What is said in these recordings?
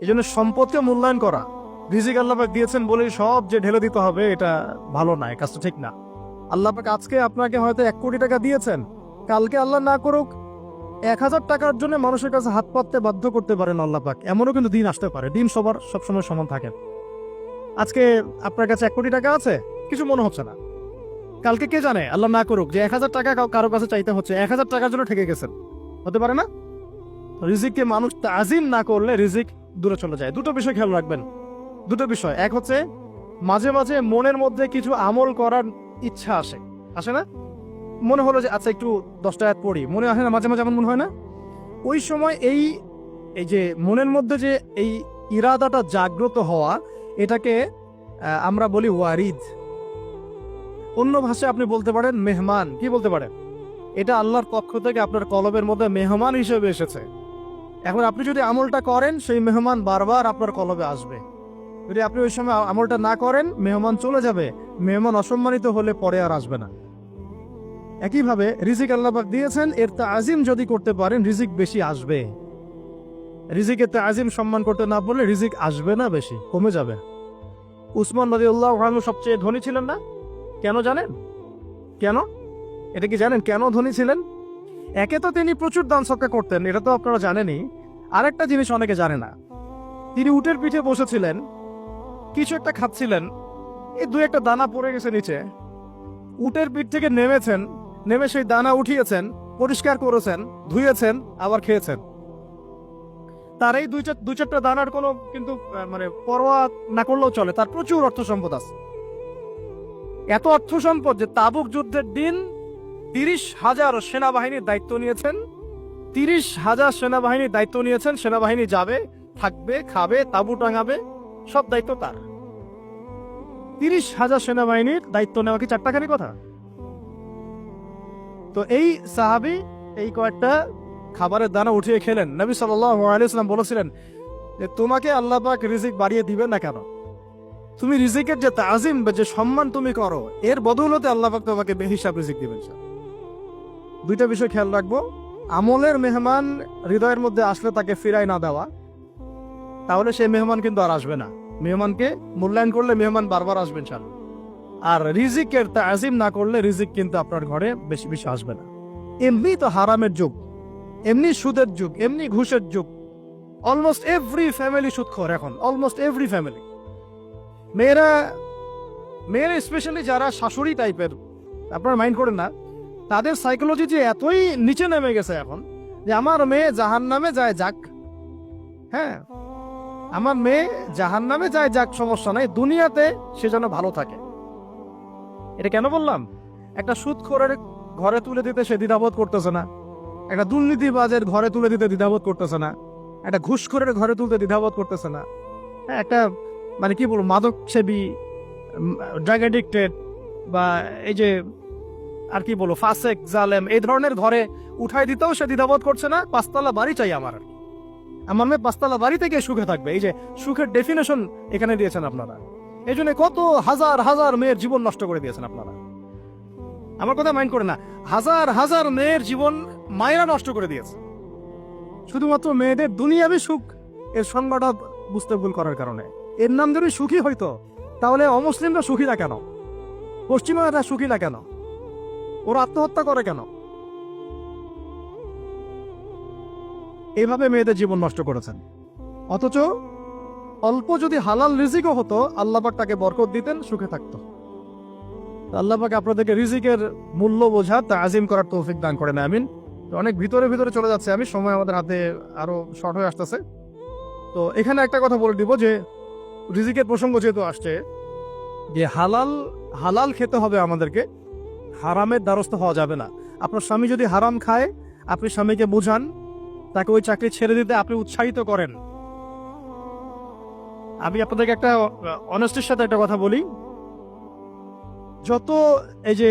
এই জন্য সম্পদকে মূল্যায়ন করা, রিজিক আল্লাহ পাক দিয়েছেন বলেই সব যে ঢেলে দিতে হবে, এটা ভালো না, এই কাজটা ঠিক না। আল্লাহ পাক আজকে আপনাকে হয়তো 1 কোটি টাকা দিয়েছেন, কালকে আল্লাহ না করুক 1000 টাকার জন্য মানুষের কাছে হাত পাততে বাধ্য করতে পারেন আল্লাহ পাক। এমনও কিন্তু দিন আসতে পারে, দিন সবার সবসময় সমান থাকে। আজকে আপনার কাছে 1 কোটি টাকা আছে, কিছু মনে হচ্ছে না, কালকে কে জানে আল্লাহ না করুক যে 1000 টাকা কারো কাছে চাইতে হচ্ছে, 1000 টাকার জন্য ঠেকে গেছেন, হতে পারে না? রিজিককে মানুষ তাজিম না করলে রিজিক দূরে চলে যায়। দুটো বিষয় খেয়াল রাখবেন, দুটো বিষয়। এক হচ্ছে মাঝে মাঝে মনের মধ্যে কিছু আমল করার ইচ্ছা আসে না? মনে হলো যে আচ্ছা একটু 10টা আয়াত পড়ি, মনে আসে না? মাঝে মাঝে এমন মনে হয় না? ওই সময় এই যে মনের মধ্যে যে এই ইরাদাটা জাগ্রত হওয়া, এটাকে আমরা বলি ওয়ারিদ। অন্য ভাষায় আপনি বলতে পারেন মেহমান। কি বলতে পারেন? এটা আল্লাহর পক্ষ থেকে আপনার কলবের মধ্যে মেহমান হিসেবে এসেছে। এখন আপনি যদি আমলটা করেন, সেই মেহমান বারবার আপনার কলবে আসবে। যদি আপনি ওই সময় আমলটা না করেন, মেহমান চলে যাবে, মেহমান অসম্মানিত হলে পরে আর আসবে না। একইভাবে রিজিক আল্লাহ পাক দিয়েছেন, এর তাজিম যদি করতে পারেন রিজিক বেশি আসবে। রিজিকের তাজিম সম্মান করতে না পারলে রিজিক আসবে না, বেশি কমে যাবে। উসমান রাদিয়াল্লাহু আনহু সবচেয়ে ধনী ছিলেন না? কেন জানেন? কেন? এটা কি জানেন কেন ধনী ছিলেন? একে তো তিনি প্রচুর দান সদকা করতেন, এটা তো আপনারা জানেনই। আরেকটা জিনিস অনেকে জানে না, তিনি উটের পিঠে বসেছিলেন, কিছু একটা খাচ্ছিলেন, এই 2-1 দানা পড়ে গেছে নিচে। উটের পিঠ থেকে নেমেছেন, নেমে সেই দানা উঠিয়েছেন, পরিষ্কার করেছেন, ধুয়েছেন, আবার খেয়েছেন। তার এই 2-4টা দানার কোনো কিন্তু মানে পরোয়া না করলেও চলে, তার প্রচুর অর্থ সম্পদ আছে। এত অর্থ সম্পদ যে তাবুক যুদ্ধের দিন 30,000 সেনাবাহিনীর দায়িত্ব নিয়েছেন। 30,000 সেনাবাহিনীর দায়িত্ব নিয়েছেন। সেনাবাহিনী যাবে, থাকবে, খাবে, তাবু টাঙাবে, সব দায়িত্ব তার। 30,000 সেনাবাহিনীর দায়িত্ব নেওয়া কি চারটাখানি কথা? তো এই সাহাবী এই কয়েকটা খাবারের দানা উঠিয়ে খেলেন। নবী সাল্লাল্লাহু আলাইহি ওয়াসাল্লাম বলেছিলেন যে তোমাকে আল্লাহ পাক রিজিক বাড়িয়ে দিবেন না কেন? তুমি রিজিকের যে তাজিম বা যে সম্মান তুমি করো, এর বদৌলতে আল্লাহ পাক তোমাকে বেহিসাব রিজিক দিবেন। দুইটা বিষয় খেয়াল রাখবো। আমলের মেহমান হৃদয়ের মধ্যে আসলে তাকে ফিরাই না দেওয়া, তাহলে সেই মেহমান কিন্তু আর আসবে না। মেহমানকে মূল্যায়ন করলে মেহমান বারবার আসবেন ইনশাআল্লাহ। আর রিজিকের তাজিম না করলে রিজিক কিন্তু আপনার ঘরে বেশি বেশি আসবে না। এমনি তো হারামের যুগ, এমনি সুদের যুগ, এমনি ঘুষের যুগ। অলমোস্ট এভরি ফ্যামিলি সুদখোর এখন, অলমোস্ট এভরি ফ্যামিলি। মেয়েরা স্পেশালি যারা শাশুড়ি টাইপের, আপনারা মাইন্ড করেন না, তাদের সাইকোলজি যে এতই নিচে নেমে গেছে এখন যে আমার মেয়ে জাহান্নামে যায় যাক। হ্যাঁ, আমার মেয়ে জাহান্নামে যায় যাক, সমস্যা নাই, দুনিয়াতে সে যেন ভালো থাকে। এটা কেন বললাম? একটা সুদখোরের ঘরে তুলে দিতে সে দ্বিধাবোধ করতেছে না, একটা দুর্নীতিবাজের ঘরে তুলে দিতে দ্বিধাবোধ করতেছে না, একটা ঘুষখোরের ঘরে তুলতে দ্বিধাবোধ করতেছে না, হ্যাঁ, একটা মানে কি বলবো মাদক সেবী, ড্রাগ এডিক্টেড বা এই যে আর কি বলবো ফাসেক জালেম, এই ধরনের ঘরে উঠাই দিতেও সে দ্বিধাবোধ করছে না। 5তলা বাড়ি চাই আমার মেয়ে 5তলা বাড়ি থেকে সুখে থাকবে। এই যে সুখের ডেফিনেশন এখানে দিয়েছেন আপনারা। এই জন্য কত হাজার হাজার মেয়ের জীবন নষ্ট করে দিয়েছেন আপনারা। আমার কথা মাইন্ড করে না, হাজার হাজার মেয়ের জীবন মায়েরা নষ্ট করে দিয়েছে, শুধুমাত্র মেয়েদের দুনিয়াবি সুখ এর সংজ্ঞাটা বুঝতে ভুল করার কারণে। এর নাম যদি সুখী হইতো, তাহলে অমুসলিমরা সুখী না কেন? পশ্চিমারা সুখী না কেন? ওরা আত্মহত্যা করে কেন? এইভাবে মেয়েদের জীবন নষ্ট করেছেন। অথচ অল্প যদি হালাল রিজিকও হতো, আল্লাহ পাক তাকে বরকত দিতেন, সুখে থাকতো। আল্লাহ পাক আপনাদেরকে রিজিকের মূল্য বোঝা, তাজিম করার তৌফিক দান করেন, আমিন। অনেক ভিতরে চলে যাচ্ছে আমি, সময় আমাদের হাতে আরো শর্ট হয়ে আসতেছে। তো এখানে একটা কথা বলে দিব যে রিজিকের প্রসঙ্গ যেহেতু আসছে, যে হালাল খেতে হবে আমাদেরকে, হারামের দ্বারস্থ হওয়া যাবে না। আপনার স্বামী যদি হারাম খায়, আপনি স্বামীকে বুঝান, তাকে ওই চাকরি ছেড়ে দিতে আপনি উৎসাহিত করেন। আমি আপনাদেরকে একটা অনেস্টির সাথে একটা কথা বলি, যত এই যে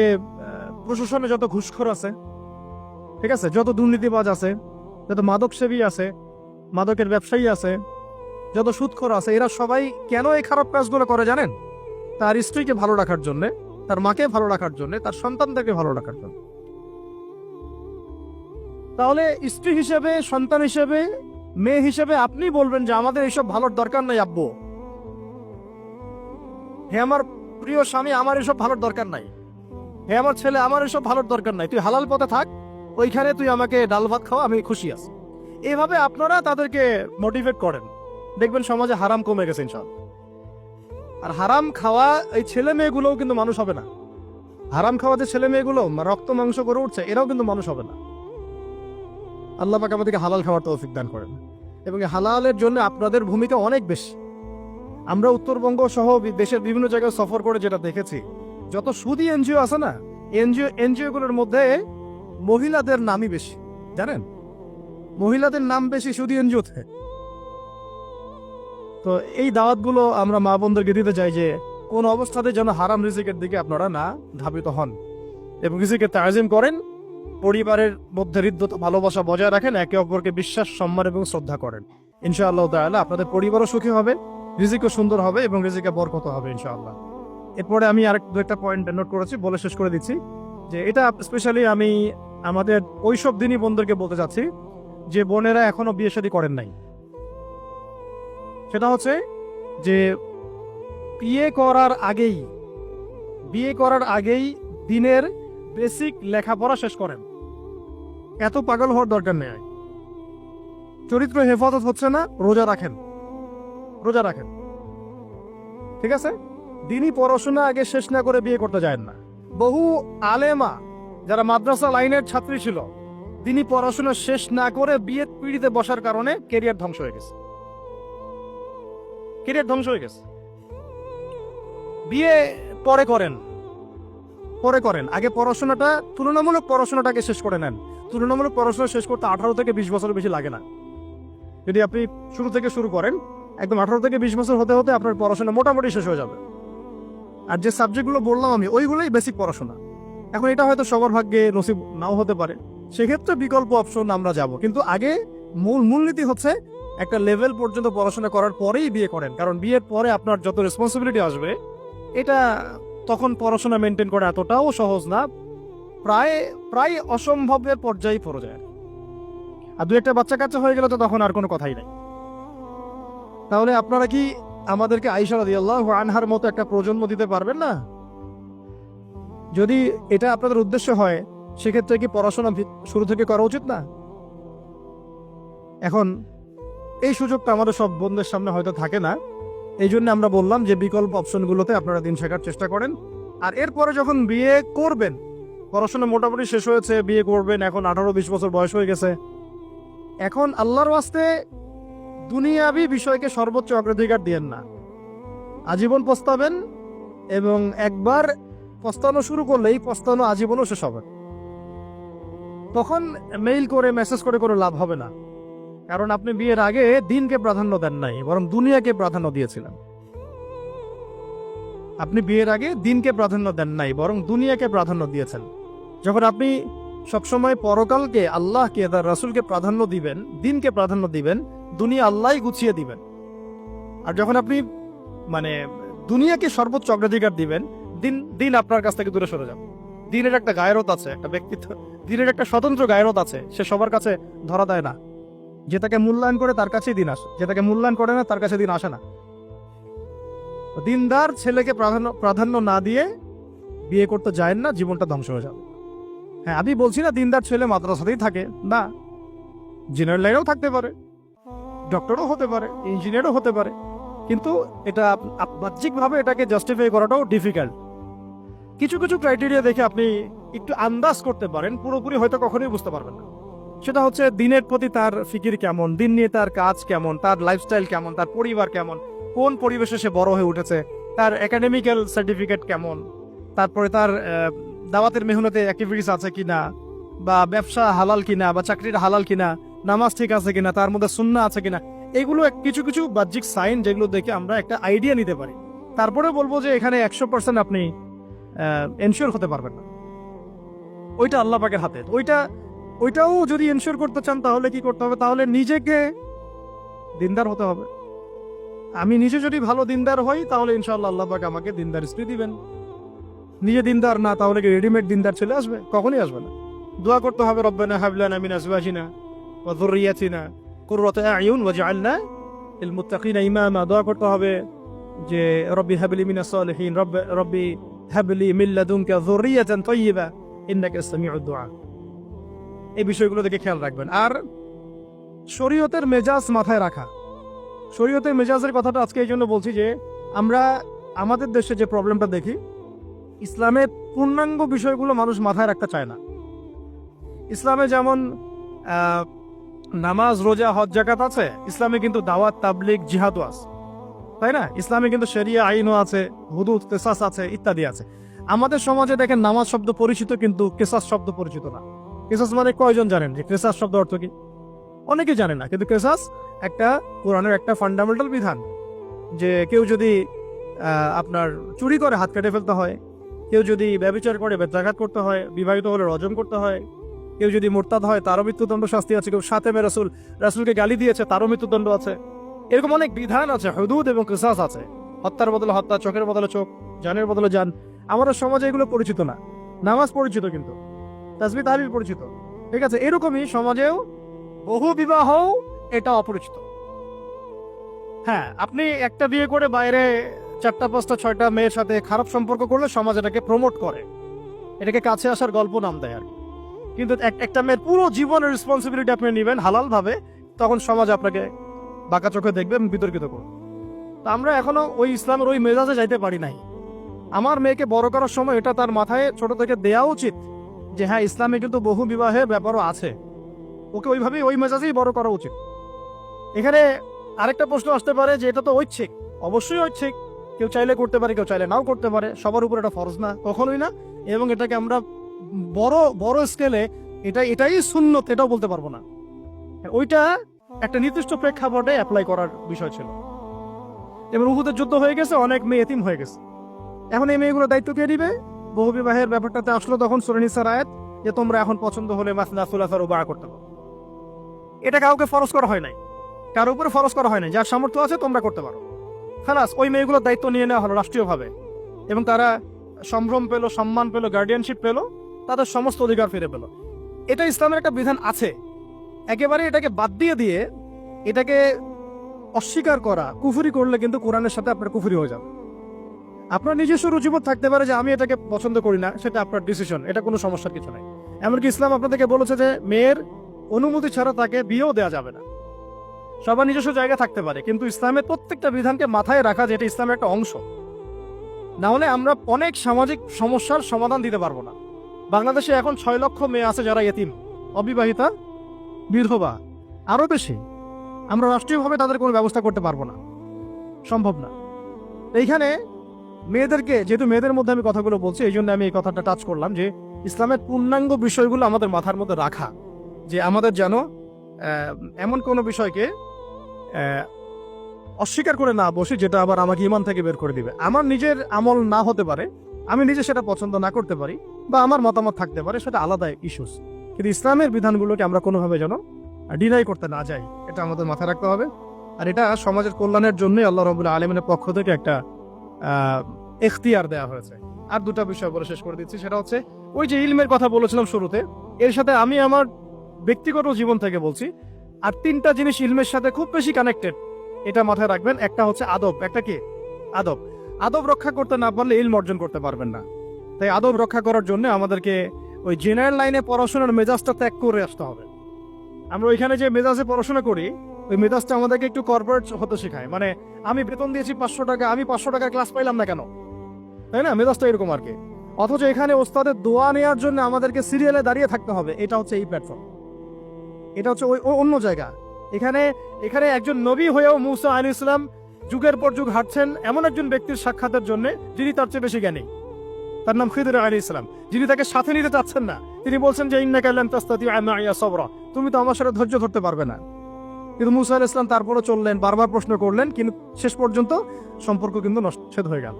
প্রশাসনে যত ঘুষখোর আছে, ঠিক আছে, যত দুর্নীতিবাজ আছে, যত মাদক সেবী আছে, মাদকের ব্যবসায়ী আছে, যত সুদখোর আছে, এরা সবাই কেন এই খারাপ কাজগুলো করে জানেন? তার স্ত্রীকে ভালো রাখার জন্য, তার মাকে ভালো রাখার জন্য, তার সন্তানদেরকে ভালো রাখার জন্য। তাহলে স্ত্রী হিসেবে, সন্তান হিসেবে, মেয়ে হিসেবে আপনি বলবেন যে আমাদের এইসব ভালোর দরকার নাই আব্বু, হে আমার প্রিয় স্বামী আমার এসব ভালোর দরকার নাই, হে আমার ছেলে আমার এসব ভালোর দরকার নাই, তুই হালাল পথে থাক, ওইখানে তুই আমাকে ডাল ভাত খাওয়া, আমি খুশি আছি। এভাবে আপনারা তাদেরকে মোটিভেট করেন, দেখবেন সমাজে হারাম কমে গেছে ইনশাআল্লাহ। আর হারাম খাওয়া এই ছেলে মেয়েগুলোও কিন্তু মানুষ হবে না। হারাম খাওয়া যে ছেলে মেয়েগুলো রক্ত মাংস করে উঠছে, এরাও কিন্তু মানুষ হবে না। আল্লাহ পাক আমাদেরকে হালাল খাওয়ার তৌফিক দান করেন, এবং এই হালালের জন্য আপনাদের ভূমিকা অনেক বেশি। আমরা উত্তরবঙ্গ সহ দেশের বিভিন্ন জায়গায় সফর করে যেটা দেখেছি, যত সুদী এনজিও আছে না, এনজিও গুলোর মধ্যে মহিলাদের নামই বেশি, জানেন? মহিলাদের নাম বেশি সুদী এনজিওতে। তো এই দাওয়াতগুলো আমরা মা বোনদেরকে দিতে চাই যে কোন অবস্থাতে যেন হারাম রিজিকের দিকে আপনারা না ধাবিত হন, এবং রিজিকের তাজিম করেন, পরিবারের মধ্যে হৃদ্যতা ভালোবাসা বজায় রাখেন, একে অপরকে বিশ্বাস সম্মান এবং শ্রদ্ধা করেন। ইনশাআল্লাহ তাআলা আপনাদের পরিবারও সুখী হবে, রিজিকও সুন্দর হবে এবং রিজিকে বরকত হবে ইনশাআল্লাহ। এরপরে আমি আরেক দু একটা পয়েন্ট নোট করেছি, বলে শেষ করে দিচ্ছি যে এটা স্পেশালি আমি আমাদের ওইসব দিনই বোনদেরকে বলতে চাচ্ছি যে বোনেরা এখনো বিয়ে শাদী করেন নাই। সেটা হচ্ছে যে বিয়ে করার আগেই দিনের বেসিক লেখাপড়া শেষ করেন। এত পাগল হওয়ার দরকার নেই। চরিত্র হেফাজত হচ্ছে না, রোজা রাখেন, ঠিক আছে? দিনই পড়াশোনা আগে শেষ না করে বিয়ে করতে যায় না। বহু আলেমা যারা মাদ্রাসা লাইনের ছাত্রী ছিল, দিনই পড়াশোনা শেষ না করে বিয়ের পিড়িতে বসার কারণে কেরিয়ার ধ্বংস হয়ে গেছে। বিয়ে পরে করেন, আগে তুলনামূলক পড়াশোনাটাকে শেষ করে নেন। তুলনামূলক পড়াশোনা শেষ করতে 18 থেকে 20 বছর বেশি লাগে না। যদি আপনি শুরু থেকে শুরু করেন, একদম 18 থেকে 20 বছর হতে হতে আপনার পড়াশোনা মোটামুটি শেষ হয়ে যাবে। আর যে সাবজেক্টগুলো বললাম আমি, ওইগুলোই বেসিক পড়াশোনা। এখন এটা হয়তো সবার ভাগ্যে নসিব নাও হতে পারে, সেক্ষেত্রে বিকল্প অপশন আমরা যাব, কিন্তু আগে মূলনীতি হচ্ছে একটা লেভেল পর্যন্ত পড়াশোনা করার পরেই বিয়ে করেন। কারণ বিয়ের পরে আপনার যত রেসপন্সিবিলিটি আসবে, এটা তখন পড়াশোনা মেনটেন করা এতটাও সহজ না, প্রায় অসম্ভবের পর্যায়ে পড়ে যায়। আর দু একটা বাচ্চা কাচ্চা হয়ে গেলে তো তখন আর কোনো কথাই নাই। তাহলে আপনারা কি আমাদেরকে আয়েশা রাদিয়াল্লাহু আনহার মতো একটা প্রজন্ম দিতে পারবেন না? যদি এটা আপনাদের উদ্দেশ্য হয়, সেক্ষেত্রে কি পড়াশোনা শুরু থেকে করা উচিত না? এখন এই সুযোগটা আমাদের সব বন্ধুদের সামনে হয়তো থাকে না, এই জন্য আমরা বললাম যে বিকল্প অপশনগুলোতে আপনারা দিন শেখার চেষ্টা করেন। আর এরপরে যখন বিয়ে করবেন, পড়াশোনা মোটামুটি শেষ হয়েছে, বিয়ে করবেন, এখন 18-20 বছর বয়স হয়ে গেছে, এখন আল্লাহর ওয়াস্তে দুনিয়াবি বিষয়কে সর্বোচ্চ অগ্রাধিকার দিয়েন না। আজীবন পস্তাবেন, এবং একবার পস্তানো শুরু করলেই পস্তানো আজীবনও শেষ হবে। তখন মেইল করে মেসেজ করে কোনো লাভ হবে না, কারণ আপনি বিয়ের আগে দিনকে প্রাধান্য দেন নাই, বরং দুনিয়াকে প্রাধান্য দিয়েছিলেন। আপনি বিয়ের আগে দিনকে প্রাধান্য দেন নাই, বরং দুনিয়াকে প্রাধান্য দিয়েছেন। যখন আপনি সবসময় পরকালকে, আল্লাহকে, তার রাসূলকে প্রাধান্য দিবেন, দিনকে প্রাধান্য দিবেন, দুনিয়া আল্লাহই গুছিয়ে দিবেন। আর যখন আপনি দুনিয়াকে সর্বোচ্চ অগ্রাধিকার দিবেন, দিন আপনার কাছ থেকে দূরে সরে যাবে। দিনের একটা গায়রত আছে, একটা ব্যক্তিত্ব, দিনের একটা স্বতন্ত্র গায়রত আছে, সে সবার কাছে ধরা দেয় না। যে তাকে মূল্যায়ন করে তার কাছেই দিন আসে, যে তাকে মূল্যায়ন করে না তার কাছে দিন আসে না। দিনদার ছেলেকে প্রাধান্য না দিয়ে বিয়ে করতে যায় না, জীবনটা ধ্বংস হয়ে যাবে। হ্যাঁ, আমি বলছি না দিনদার ছেলে মাদ্রাসাতেই থাকে, না, জেনারেল লাইনেও থাকতে পারে, ডক্টরও হতে পারে, ইঞ্জিনিয়ারও হতে পারে, কিন্তু এটা বাহ্যিকভাবে এটাকে জাস্টিফাই করাটাও ডিফিকাল্ট। কিছু ক্রাইটেরিয়া দেখে আপনি একটু আন্দাজ করতে পারেন, পুরোপুরি হয়তো কখনোই বুঝতে পারবেন না। সেটা হচ্ছে দিনের প্রতি তার ফিকির কেমন, দিন নিয়ে তার কাজ কেমন, তার লাইফস্টাইল কেমন, তার পরিবার কেমন, কোন পরিবেশে সে বড় হয়ে উঠেছে, তার একাডেমিক্যাল সার্টিফিকেট কেমন, তারপরে তার দাওয়াতের মেহনতে অ্যাক্টিভিটিস আছে কিনা, বা ব্যবসা হালাল কিনা, বা চাকরিটা হালাল কিনা, নামাজ ঠিক আছে কিনা, তার মধ্যে সুন্নাহ আছে কিনা। এগুলো কিছু বাহ্যিক সাইন যেগুলো দেখে আমরা একটা আইডিয়া নিতে পারি। তারপরে বলবো যে এখানে 100% আপনি এনশিওর হতে পারবেন না, ওইটা আল্লাহ পাকের হাতে। ওইটাও যদি এনশিওর করতে চান তাহলে কি করতে হবে? তাহলে নিজেকে দিনদার হতে হবে। আমি নিজে যদি ভালো দিনদার হই, তাহলে ইনশাআল্লাহ আল্লাহ পাক আমাকে দিনদার স্ত্রী দিবেন। নিজে দিনদার না, তাহলে কি রেডিমেড দিনদার ছেলে আসবে? কখনই আসবে না। দোয়া করতে হবে, রব্বানা হাব লানা মিন আজওয়াজিনা ওয়া যুররিয়াতিনা কুররাতু আ'য়ুন ওয়াজআলনা লিল মুত্তাকিনা ইমামা, দোয়া করতে হবে যে রব্বি হাবলি মিনাস সালিহিন, রব্বি হাবলি মিন লাদুনকা যুররিয়াতান তাইয়্যিবা ইন্নাকা সামিউদ দুআ। এই বিষয়গুলো দিকে খেয়াল রাখবেন। আর শরীয়তের মেজাজ মাথায় রাখা। শরীয়তের মেজাজের কথাটা আজকে এই জন্য বলছি যে আমরা আমাদের দেশে যে প্রবলেমটা দেখি, ইসলামের পূর্ণাঙ্গ বিষয়গুলো মানুষ মাথায় রাখতে চায় না। ইসলামে যেমন নামাজ, রোজা, হজ, যাকাত আছে, ইসলামে কিন্তু দাওয়াত, তাবলিগ, জিহাদও আছে, তাই না? ইসলামে কিন্তু শরিয়া আইনও আছে, হুদুদ, কিসাস আছে, ইত্যাদি আছে। আমাদের সমাজে দেখেন নামাজ শব্দ পরিচিত কিন্তু কিসাস শব্দ পরিচিত না। কিসাস মানে কয়জন জানেন যে কিসাস শব্দ অর্থ কি? অনেকে জানে না। কিন্তু কিসাস একটা কোরআনের একটা ফান্ডামেন্টাল বিধান যে কেউ যদি আপনার চুরি করে হাত কেটে ফেলতে হয়, কেউ যদি ব্যভিচার করে বেত্রাঘাত করতে হয়, বিবাহিত হলে রজম করতে হয়, কেউ যদি মোরতাদ হয় তারও মৃত্যুদণ্ড শাস্তি আছে, কেউ সাতেমে রাসূলকে গালি দিয়েছে তারও মৃত্যুদণ্ড আছে। এরকম অনেক বিধান আছে, হুদুদ এবং কিসাস আছে। হত্যার বদলে হত্যা, চোখের বদলে চোখ, জানের বদলে জান। আমাদের সমাজে এগুলো পরিচিত না। নামাজ পরিচিত কিন্তু, তাসবিহ তাহলিল পরিচিত, ঠিক আছে? এরকমই সমাজেও বহু বিবাহ এটা অপরিচিত। হ্যাঁ, আপনি একটা বিয়ে করে বাইরে 4টা 5টা 6টা মেয়ের সাথে খারাপ সম্পর্ক করলে সমাজ এটাকে প্রমোট করে, এটাকে কাছে আসার গল্প নাম দেয় আর কি। কিন্তু একটা মেয়ের পুরো জীবনের রেসপন্সিবিলিটি আপনি নেবেন হালাল ভাবে, তখন সমাজ আপনাকে বাঁকা চোখে দেখবে এবং বিতর্কিত করবে। তা আমরা এখনো ওই ইসলামের ওই মেজাজে যাইতে পারি নাই। আমার মেয়েকে বড় করার সময় এটা তার মাথায় ছোট থেকে দেওয়া উচিত যে হ্যাঁ, ইসলামে কিন্তু বহু বিবাহের ব্যাপারও আছে, ওকে ওইভাবেই ওই মেজাজেই বড় করা উচিত। এখানে আরেকটা প্রশ্ন আসতে পারে যে এটা তো ঐচ্ছিক। অবশ্যই ঐচ্ছিক, কেউ চাইলে করতে পারে, কেউ চাইলে নাও করতে পারে, সবার উপর এটা ফরজ না, কখনোই না। এবং এটাকে আমরা বড় বড় স্কেলে এটাই সুন্নত এটাও বলতে পারবো না। ওইটা একটা নির্দিষ্ট প্রেক্ষাপটে অ্যাপ্লাই করার বিষয় ছিল। এবং উহুদের যুদ্ধ হয়ে গেছে, অনেক মেয়ে এতিম হয়ে গেছে। এখন এই মেয়েগুলো দায়িত্ব কে দিবে? বহু বিবাহের ব্যাপারটাতে আসলো তখন সূরা নিসার আয়াত যে তোমরা এখন পছন্দ হলে মাসনা সুলাসা রুবা করতে পারো। এটা কাউকে ফরজ করা হয় নাই, কারোর উপরে ফরজ করা হয় নাই। যার সামর্থ্য আছে তোমরা করতে পারো। খালাস, ওই মেয়েগুলোর দায়িত্ব নিয়ে নেওয়া হলো রাষ্ট্রীয়ভাবে, এবং তারা সম্ভ্রম পেল, সম্মান পেল, গার্ডিয়ানশিপ পেল, তাদের সমস্ত অধিকার ফিরে পেল। এটা ইসলামের একটা বিধান আছে। একেবারে এটাকে বাদ দিয়ে এটাকে অস্বীকার করা, কুফরি করলে কিন্তু কোরআনের সাথে আপনার কুফরি হয়ে যাবে। আপনার নিজস্ব রুচিবোধ থাকতে পারে যে আমি এটাকে পছন্দ করি না, সেটা আপনার ডিসিশন, এটা কোনো সমস্যার কিছু নাই। এমনকি ইসলাম আপনাদেরকে বলেছে যে মেয়ের অনুমতি ছাড়া তাকে বিয়েও দেওয়া যাবে না। সবার নিজস্ব জায়গা থাকতে পারে, কিন্তু ইসলামের প্রত্যেকটা বিধানকে মাথায় রাখা যেটা ইসলামের একটা অংশ। না হলে আমরা অনেক সামাজিক সমস্যার সমাধান দিতে পারবো না। বাংলাদেশে এখন 6 লক্ষ মেয়ে আছে যারা ইতিম, অবিবাহিতা, বিধবা, আরো বেশি। আমরা রাষ্ট্রীয়ভাবে তাদের কোনো ব্যবস্থা করতে পারবো না, সম্ভব না। এইখানে মেয়েদেরকে, যেহেতু মেয়েদের মধ্যে আমি কথাগুলো বলছি, এই জন্য আমি এই কথাটা টাচ করলাম যে ইসলামের পূর্ণাঙ্গ বিষয়গুলো আমাদের মাথার মধ্যে রাখা, যে আমাদের যেন এমন কোনো বিষয়কে অস্বীকার করে না বসে যেটা আবার আমাকে ইমান থেকে বের করে দিবে। আমার নিজের আমল না হতে পারে, আমি নিজে সেটা পছন্দ না করতে পারি, বা আমার মতামত থাকতে পারে, সেটা আলাদা ইস্যুস। কিন্তু ইসলামের বিধানগুলোকে আমরা কোনোভাবে যেন ডিনাই করতে না যাই, এটা আমাদের মাথায় রাখতে হবে। আর এটা সমাজের কল্যাণের জন্যই আল্লাহ রাব্বুল আলামিনের পক্ষ থেকে একটা এখতিয়ার দেওয়া হয়েছে। আর দুটা বিষয় বলে শেষ করে দিচ্ছি, সেটা হচ্ছে ওই যে ইলমের কথা বলেছিলাম শুরুতে, এর সাথে আমি আমার ব্যক্তিগত জীবন থেকে বলছি আর 3টা জিনিস ইলমের সাথে খুব বেশি কানেক্টেড, এটা মাথায় রাখবেন। একটা হচ্ছে আদব। একটা কি? আদব। আদব রক্ষা করতে না পারলে ইলম অর্জন করতে পারবেন না। তাই আদব রক্ষা করার জন্য আমাদেরকে ওই জেনারেল লাইনে পড়াশোনার মেজাজটা ত্যাগ করে আসতে হবে। আমরা ওইখানে যে মেজাজে পড়াশোনা করি, ওই মেজাজটা আমাদেরকে একটু কর্পোরেট হতে শেখায়। মানে আমি বেতন দিয়েছি 500 টাকা, আমি 500 টাকার ক্লাস পাইলাম না কেন, তাই না? মেজাজটা এরকম আর কি। অথচ এখানে ওস্তাদের দোয়া নেওয়ার জন্য আমাদেরকে সিরিয়ালে দাঁড়িয়ে থাকতে হবে। এটা হচ্ছে এই প্ল্যাটফর্ম, এটা হচ্ছে ওই অন্য জায়গা। এখানে একজন নবী হয়েও মুসা আলাইহিস সালাম যুগের পর যুগ হাঁটছেন এমন একজন ব্যক্তির সাক্ষাতের জন্য যিনি তার চেয়ে বেশি জ্ঞানী। তার নাম খিদর আলাইহিস সালাম, যিনি তাকে সাথে নিতে চাচ্ছেন না। তিনি বলছেন যে ইন্নাকা লান তাসতাতিআ মাইয়া সাবরা, তুমি তো আমার সাথে ধৈর্য ধরতে পারবে না। কিন্তু মুসা আলাইহিস সালাম তারপরও চললেন, বারবার প্রশ্ন করলেন, কিন্তু শেষ পর্যন্ত সম্পর্ক কিন্তু নষ্ট হয়ে গেল।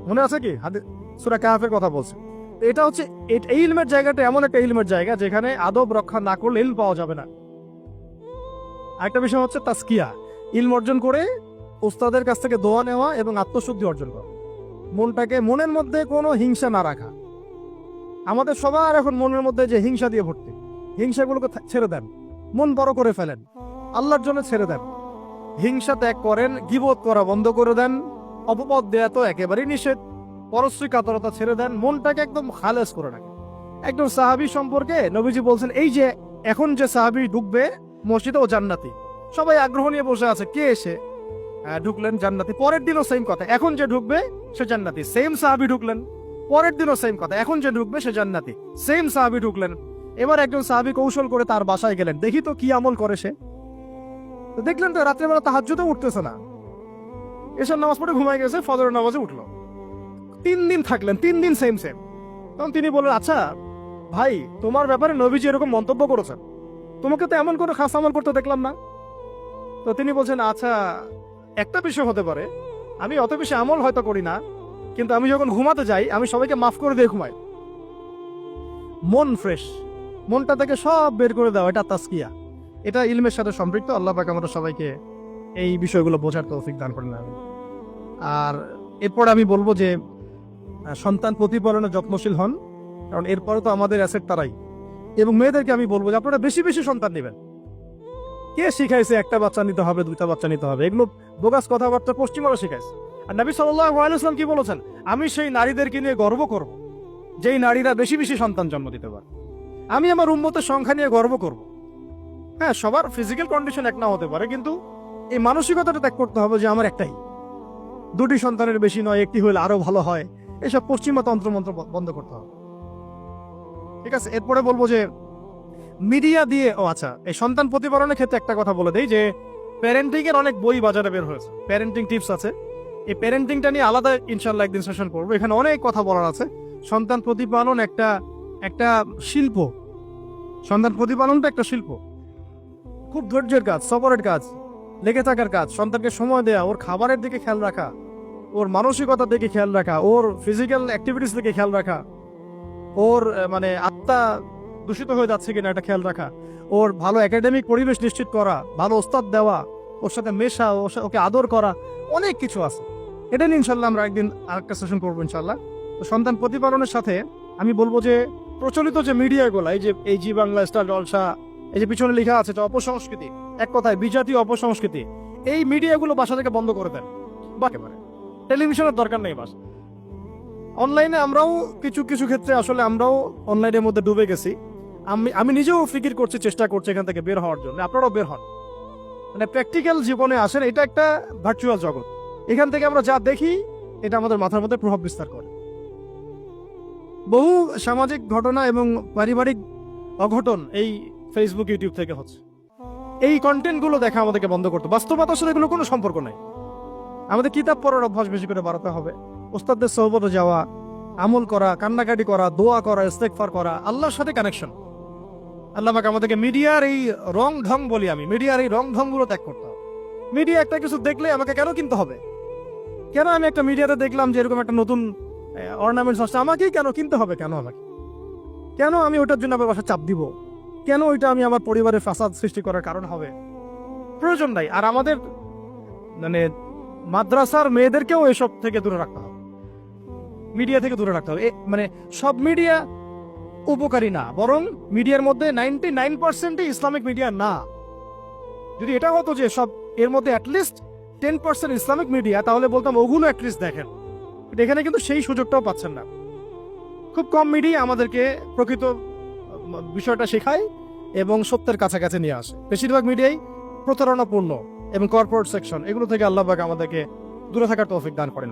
মনে আছে কি সূরা কাহফের কথা বলছে। এটা হচ্ছে এই ইলমের জায়গাটা এমন একটা ইলমের জায়গা যেখানে আদব রক্ষা না করলে ইলম পাওয়া যাবে না। আরেকটা বিষয় হচ্ছে তাসকিয়া, ইলম অর্জন করে উস্তাদের কাছ থেকে দোয়া নেওয়া এবং আত্মশুদ্ধি অর্জন করা। মনের মধ্যে কোনো হিংসা না রাখা। আমাদের সবার এখন মনের মধ্যে যে হিংসা দিয়ে ভর্তি, হিংসাগুলোকে ছেড়ে দেন, মন বড় করে ফেলেন। আল্লাহর জন্য ছেড়ে দেন, হিংসা ত্যাগ করেন, গীবত করা বন্ধ করে দেন, অপবাদ দেয়া তো একেবারেই নিষেধ, পরশ্রী কাতরতা ছেড়ে দেন, মনটাকে একদম খালেস করে রাখেন। একজন সাহাবী সম্পর্কে নবীজি বলছেন, এই যে এখন যে সাহাবী ঢুকবে মসজিদে ও জান্নাতি, সবাই আগ্রহ নিয়ে বসে আছে কে এসে ঢুকলেন জান্নাতি, পরের দিনও সেম কথা, এখন যে ঢুকবে সে জান্নাতি, সেম সাহাবী ঢুকলেন, পরের দিনও সেম কথা, এখন যে ঢুকবে সে জান্নাতি, সেম সাহাবী ঢুকলেন। এবার একজন সাহাবী কৌশল করে তার বাসায় গেলেন, দেখি তো কি আমল করে সে। তো দেখলেন তো রাত্রেবেলা তাহাজ্জুদে উঠতেছে না, এশার নামাজ পড়ে ঘুমায় গেছে, ফজরের নামাজে উঠলো। 3 দিন থাকলেন, 3 দিন সেম সেম। তখন তিনি বললেন, আচ্ছা ভাই, তোমার ব্যাপারে নবীজি এরকম মন্তব্য করেছেন, তোমাকে তো এমন কোনো খাস আমল করতে দেখলাম না। তো তিনি বলছেন, আচ্ছা একটা বিষয় হতে পারে, আমি অত বেশি আমল হয়তো করি না, কিন্তু আমি যখন ঘুমাতে যাই আমি সবাইকে মাফ করে দিয়ে ঘুমাই। মন ফ্রেশ, মনটা থেকে সব বের করে দেওয়া, এটা তাসকিয়া, এটা ইলমের সাথে সম্পৃক্ত। আল্লাহ পাক আমাদের সবাইকে এই বিষয়গুলো বোঝার তৌফিক দান করেন। আর এরপর আমি বলবো যে সন্তান প্রতিপালনে যত্নশীল হন, কারণ এরপরে তো আমাদের অ্যাসেট তারাই। এবং মেয়েদেরকে আমি বলবো যে আপনারা বেশি বেশি সন্তান নেবেন। কে শিখাইছে একটা বাচ্চা নিতে হবে, 2টা বাচ্চা নিতে হবে? এগুলো বোগাস কথাবার্তা পশ্চিমারা শিখাইছে। আর নবী সাল্লাল্লাহু আলাইহি ওয়াসাল্লাম কি বলেছেন? আমি সেই নারীদেরকে নিয়ে গর্ব করব যেই নারীরা বেশি বেশি সন্তান জন্ম দিতে পারে। আমি আমার উম্মতের সংখ্যা নিয়ে গর্ব করব। হ্যাঁ, সবার ফিজিক্যাল কন্ডিশন এক না হতে পারে, কিন্তু এই মানসিকতাটা ত্যাগ করতে হবে যে আমার একটাই, 2টি সন্তানের বেশি নয়, একটি হলে আরো ভালো হয়। এসব পশ্চিমা তন্ত্রমন্ত্র বন্ধ করতে হবে। ঠিক আছে, এরপরে বলবো যে মিডিয়া দিয়ে, আচ্ছা, এই সন্তান প্রতিপালনের ক্ষেত্রে একটা কথা বলে দেই যে প্যারেন্টিং এর অনেক বই বাজারে বের হয়েছে, প্যারেন্টিং টিপস আছে। এই প্যারেন্টিংটা নিয়ে আলাদা ইনশাল্লাহ একদিন সেশন করবো, এখানে অনেক কথা বলার আছে। সন্তান প্রতিপালন একটা শিল্প, সন্তান প্রতিপালনটা একটা শিল্প, খুব ধৈর্যের কাজ, সবরের কাজ, লেগে থাকার কাজ। সন্তানকে সময় দেয়া, ওর খাবারের দিকে খেয়াল রাখা, ওর মানসিকতার দিকে খেয়াল রাখা, ওর ফিজিক্যাল অ্যাক্টিভিটিস দিকে খেয়াল রাখা, ওর মানে আত্মা দূষিত হয়ে যাচ্ছে কিনা এটা খেয়াল রাখা, ওর ভালো একাডেমিক পরিবেশ নিশ্চিত করা, ভালো ওস্তাদ দেওয়া, ওর সাথে মেশা, ওকে আদর করা, অনেক কিছু আছে। এটা নিয়ে ইনশাল্লাহ আমরা একদিন আরেকটা সেশন করবো ইনশাল্লাহ। তো সন্তান প্রতিপালনের সাথে আমি বলবো যে প্রচলিত যে মিডিয়াগুলো, এই জি বাংলা, স্টার জলসা, এই যে পিছনে লেখা আছে যে অপসংস্কৃতি, এক কথায় বিজাতীয় অপসংস্কৃতি, এই মিডিয়াগুলো বাসা থেকে বন্ধ করে দেন। একেবারে টেলিভিশনের দরকার নেই। বাস অনলাইনে আমরাও কিছু কিছু ক্ষেত্রে আসলে আমরাও অনলাইনের মধ্যে ডুবে গেছি। আমি নিজেও ফিকির করছি, চেষ্টা করছি এখান থেকে বের হওয়ার জন্য। আপনারাও বের হন, মানে প্র্যাকটিক্যাল জীবনে আসেন। এটা একটা ভার্চুয়াল জগৎ, এখান থেকে আমরা যা দেখি এটা আমাদের মাথার মধ্যে প্রভাব বিস্তার করে। বহু সামাজিক ঘটনা এবং পারিবারিক অঘটন এই ফেসবুক, ইউটিউব থেকে হচ্ছে। এই কন্টেন্ট গুলো দেখা আমাদেরকে বন্ধ করতে, বাস্তবতার সাথে এগুলো কোনো সম্পর্ক নাই। আমাদের কিতাব পড়ার অভ্যাস বেশি করে বাড়াতে হবে, ওস্তাদদের সোহবতে যাওয়া, আমল করা, কান্নাকাটি করা, দোয়া করা, ইস্তেগফার করা, আল্লাহর সাথে কানেকশন। আল্লাহ পাক আমাদেরকে মিডিয়ার এই রং ঢং, বলি আমি, মিডিয়ার এই রং ঢং গুলো ত্যাগ করতে হবে। মিডিয়া একটা কিছু দেখলে আমাকে কেন কিনতে হবে? কেন আমি একটা মিডিয়াতে দেখলাম যে এরকম একটা নতুন অর্নামেন্টস আসছে, আমাকেই কেন কিনতে হবে? কেন আমি ওটার জন্য আমার বাসা চাপ দিব? কেন ওইটা আমি আমার পরিবারের ফাসাদ সৃষ্টি করার কারণ হবে? প্রয়োজন নাই। আর আমাদের মানে মাদ্রাসার মেয়েদেরকেও এসব থেকে দূরে রাখতে হবে, মিডিয়া থেকে দূরে রাখতে হবে। মানে সব মিডিয়া উপকারী না, বরং মিডিয়ার মধ্যে 99% ইসলামিক মিডিয়া না। যদি এটা হতো যে সব এর মধ্যে অ্যাটলিস্ট 10% ইসলামিক মিডিয়া, তাহলে বলতাম ওগুলো অ্যাটলিস্ট দেখেন। এখানে কিন্তু সেই সুযোগটাও পাচ্ছেন না। খুব কম মিডিয়া আমাদেরকে প্রকৃত বিষয়টা শেখায় এবং সত্যের কাছাকাছি নিয়ে আসে। বেশিরভাগ মিডিয়াই প্রতারণাপূর্ণ এবং কর্পোরেট সেকশন, এগুলো থেকে আল্লাহ পাক আমাদেরকে দূরে থাকার তৌফিক দান করেন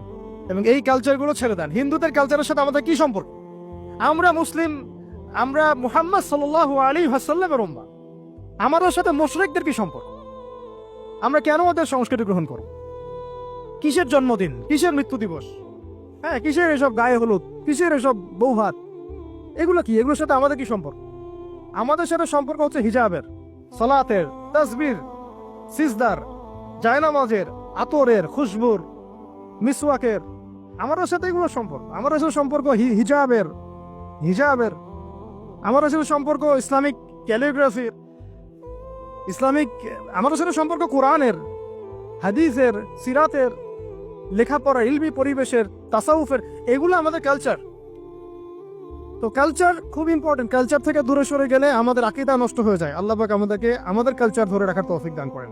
এবং এই কালচারগুলো ছেড়ে দেন। হিন্দুদের কালচারের সাথে আমাদের কি সম্পর্ক? আমরা মুসলিম, আমরা মুহাম্মদ সাল্লাল্লাহু আলাইহি ওয়াসাল্লামের উম্মাহ, আমাদের সাথে মুশরিকদের কি সম্পর্ক? আমরা কেন ওদের সংস্কৃতি গ্রহণ করব? কিসের জন্মদিন, কিসের মৃত্যু দিবস, হ্যাঁ, কিসের এসব গায়ে হলুদ, কিসের এসব বৌভাত, এগুলো কি? এগুলোর সাথে আমাদের কি সম্পর্ক? আমাদের সাথে সম্পর্ক হচ্ছে হিজাবের, সালাতের, তাসবির, সিজদার, জায়নামাজের, আতরের, খুশবুর, মিসওয়াকের। আমাদের সাথে এগুলো সম্পর্ক। আমাদের সাথে সম্পর্ক হিজাবের, আমাদের সাথে সম্পর্ক ইসলামিক ক্যালিগ্রাফির, ইসলামিক, আমাদের সাথে সম্পর্ক কোরআনের, হাদিসের, সিরাতের, লেখাপড়া, ইলমি পরিবেশের, তাসাউফের। এগুলো আমাদের কালচার। তো কালচার খুব ইম্পর্টেন্ট। কালচার থেকে দূরে সরে গেলে আমাদের আকীদা নষ্ট হয়ে যায়। আল্লাহ পাক আমাদেরকে আমাদের কালচার ধরে রাখার তৌফিক দান করেন।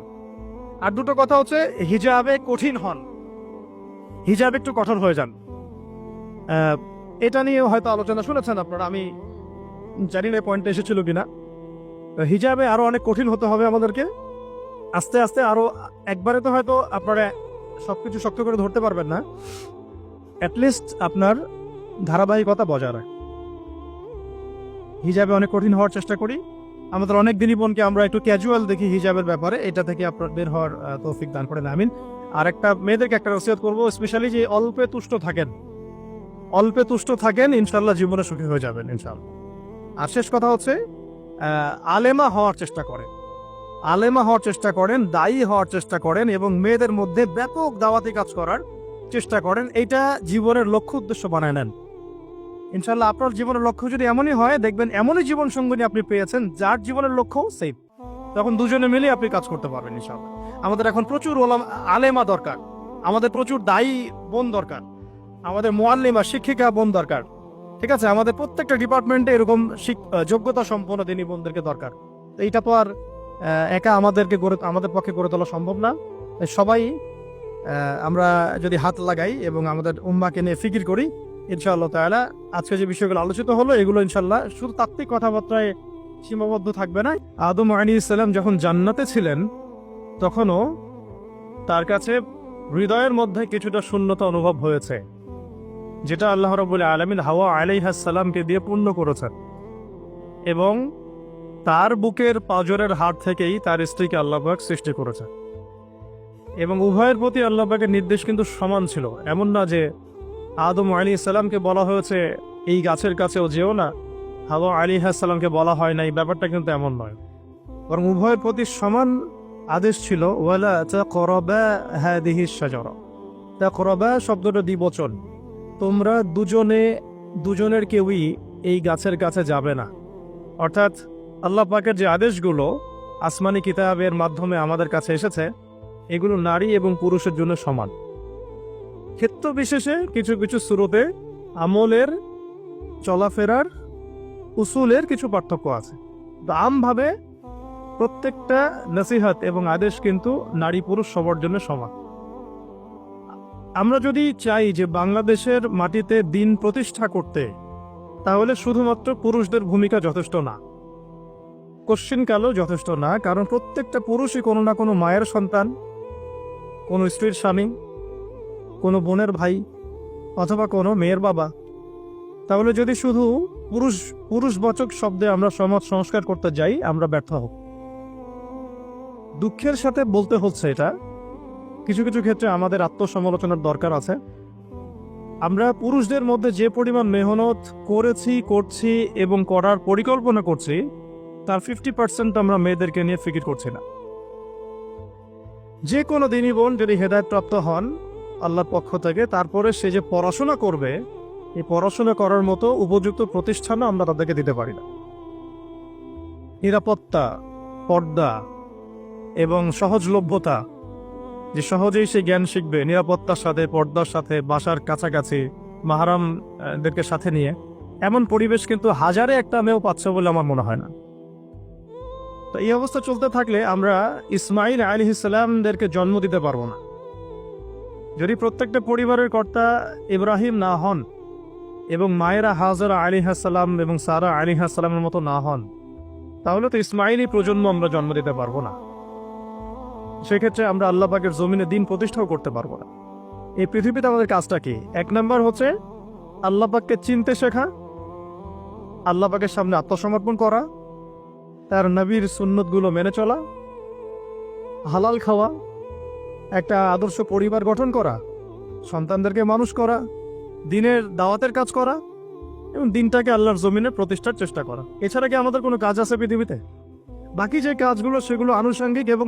আর দুটো কথা হচ্ছে, হিজাবে কঠিন হন, হিজাব একটু কঠোর হয়ে যান। এটা নিয়ে হয়তো আলোচনা শুনেছেন আপনারা, আমি জানি না পয়েন্টে এসেছিল কিনা। হিজাবে আরো অনেক কঠিন হতে হবে আমাদেরকে, আস্তে আস্তে আরো। একবারে তো হয়তো আপনারা সবকিছু শক্ত করে ধরতে পারবেন না, অ্যাটলিস্ট আপনার ধারাবাহিকতা বজায় রাখ। হিজাবে অনেক কঠিন হওয়ার চেষ্টা করি। আমাদের অনেক দিনই বোনকে আমরা একটু ক্যাজুয়াল দেখি হিজাবের ব্যাপারে, এটা থেকে আপনার বের হওয়ার তৌফিক দান করেন, আমিন। আর একটা মেয়েদেরকে একটা নসিহত করবো, স্পেশালি যে অল্পে তুষ্ট থাকেন, অল্পে তুষ্ট থাকেন, ইনশাল্লাহ জীবনে সুখী হয়ে যাবেন ইনশাল্লাহ। আর শেষ কথা হচ্ছে, আলেমা হওয়ার চেষ্টা করেন, আলেমা হওয়ার চেষ্টা করেন, দায়ী হওয়ার চেষ্টা করেন, এবং মেয়েদের মধ্যে ব্যাপক দাওয়াতি কাজ করার চেষ্টা করেন। এইটা জীবনের লক্ষ্য উদ্দেশ্য বানায় নেন ইনশাল্লাহ। আপনার জীবনের লক্ষ্য যদি এমনই হয়, দেখবেন এমনই জীবন সঙ্গী আপনি পেয়েছেন যার জীবনের লক্ষ্য সেম, তখন দুজনে মিলে আপনি কাজ করতে পারবেন ইনশাল্লাহ। আমাদের এখন প্রচুর আলেমা দরকার, আমাদের প্রচুর দায়ী বোন দরকার, আমাদের মুআল্লিমা শিক্ষিকা বোন দরকার, ঠিক আছে? আমাদের প্রত্যেকটা ডিপার্টমেন্টে এরকম যোগ্যতা সম্পন্ন দিনী বোনদেরকে দরকার। এইটা তো আর একা আমাদের পক্ষে গড়ে তোলা সম্ভব না। সবাই আমরা যদি হাত লাগাই এবং আমাদের উম্মাকে নিয়ে ফিকির করি, ইনশাআল্লাহ তাআলা আজকে যে বিষয়গুলো আলোচিত হলো, এগুলো ইনশাআল্লাহ শুধু তাত্ত্বিক কথাবার্তায় সীমাবদ্ধ থাকবে না। আদম আলাইহিস সালাম যখন জান্নাতে ছিলেন, তখনও তার কাছে হৃদয়ের মধ্যে কিছুটা শূন্যতা অনুভব হয়েছে, যেটা আল্লাহ রাব্বুল আলামিন হাওয়া আলাইহিস সালামকে দিয়ে পূর্ণ করেছেন। এবং তার বুকের পাঁজরের হাড় থেকেই তার স্ত্রীকে আল্লাহ পাক সৃষ্টি করেছেন। এবং উভয়ের প্রতি আল্লাহ পাকের নির্দেশ কিন্তু সমান ছিল। এমন না যে আদম আলাইহিস সালামকে বলা হয়েছে এই গাছের কাছেও যেও না, হাওয়া আলাইহিস সালামকে বলা হয় না, এই ব্যাপারটা কিন্তু এমন নয়। বরং উভয়ের প্রতি সমান আদেশ ছিল, ওয়ালা তাকরাবা হাদিহিস শাজারা। তাকরাবা শব্দটা দ্বিবচন, তোমরা দুজনের কেউই এই গাছের কাছে যাবে না। অর্থাৎ আল্লাহ পাকের যে আদেশগুলো আসমানি কিতাবের মাধ্যমে আমাদের কাছে এসেছে, এগুলো নারী এবং পুরুষের জন্য সমান। ক্ষেত্র বিশেষে কিছু কিছু সূরতে আমলের, চলাফেরার, উসুলের কিছু পার্থক্য আছে। তো আমভাবে প্রত্যেকটা নসিহত এবং আদেশ কিন্তু নারী পুরুষ সবার জন্য সমান। আমরা যদি চাই যে বাংলাদেশের মাটিতে দিন প্রতিষ্ঠা করতে, তাহলে শুধুমাত্র পুরুষদের ভূমিকা যথেষ্ট না, কোশ্চিনকালও যথেষ্ট না। কারণ প্রত্যেকটা পুরুষই কোনো না কোনো মায়ের সন্তান, কোনো স্ত্রীর স্বামী, কোনো বোনের ভাই, অথবা কোনো মেয়ের বাবা। তাহলে যদি শুধু পুরুষবাচক শব্দে আমরা সমাজ সংস্কার করতে যাই, আমরা ব্যর্থ হব। দুঃখের সাথে বলতে হচ্ছে, এটা কিছু কিছু ক্ষেত্রে আমাদের আত্মসমালোচনার দরকার আছে। আমরা পুরুষদের মধ্যে যে পরিমাণ মেহনত করছি এবং করার পরিকল্পনা করছি, তার 50% আমরা মেয়েদেরকে নিয়ে ফিকির করছি না। যে কোনো দিনই বোন যদি হেদায়েতপ্রাপ্ত হন আল্লাহর পক্ষ থেকে, তারপরে সে যে পড়াশোনা করবে, এই পড়াশোনা করার মতো উপযুক্ত প্রতিষ্ঠানও আমরা তাদেরকে দিতে পারি না। নিরাপত্তা, পর্দা এবং সহজলভ্যতা, যে সহজেই সে জ্ঞান শিখবে নিরাপত্তার সাথে, পর্দার সাথে, বাসার কাছাকাছি, মাহরামদেরকে সাথে নিয়ে, এমন পরিবেশ কিন্তু হাজারে একটা মেয়েও পাচ্ছে বলে আমার মনে হয় না। তো এই অবস্থা চলতে থাকলে আমরা ইসমাইল আলাইহিস সালামদেরকে জন্ম দিতে পারবো না। যদি প্রত্যেকটা পরিবারের কর্তা ইব্রাহিম না হন এবং মায়েরা হাজরা আলাইহিস সালাম এবং সারা আলাইহিস সালামের মতো না হন, তাহলে তো ইসমাইলি প্রজন্ম আমরা জন্ম দিতে পারবো না। সেক্ষেত্রে আমরা আল্লাহ পাকের জমিনে দিন প্রতিষ্ঠাও করতে পারবো না। এই পৃথিবীতে আমাদের কাজটা কি? 1 নম্বর হচ্ছে আল্লাহ পাককে চিনতে শেখা, আল্লাহ পাকের সামনে আত্মসমর্পণ করা, তার নবীর সুন্নতগুলো মেনে চলা, হালাল খাওয়া, একটা আদর্শ পরিবার গঠন করা, সন্তানদেরকে মানুষ করা, দিনের দাওয়াতের কাজ করা এবং দিনটাকে আল্লাহর জমিনে প্রতিষ্ঠার চেষ্টা করা। এছাড়া কি আমাদের কোনো কাজ আছে পৃথিবীতে? বাকি যে কাজগুলো সেগুলো আনুষঙ্গিক এবং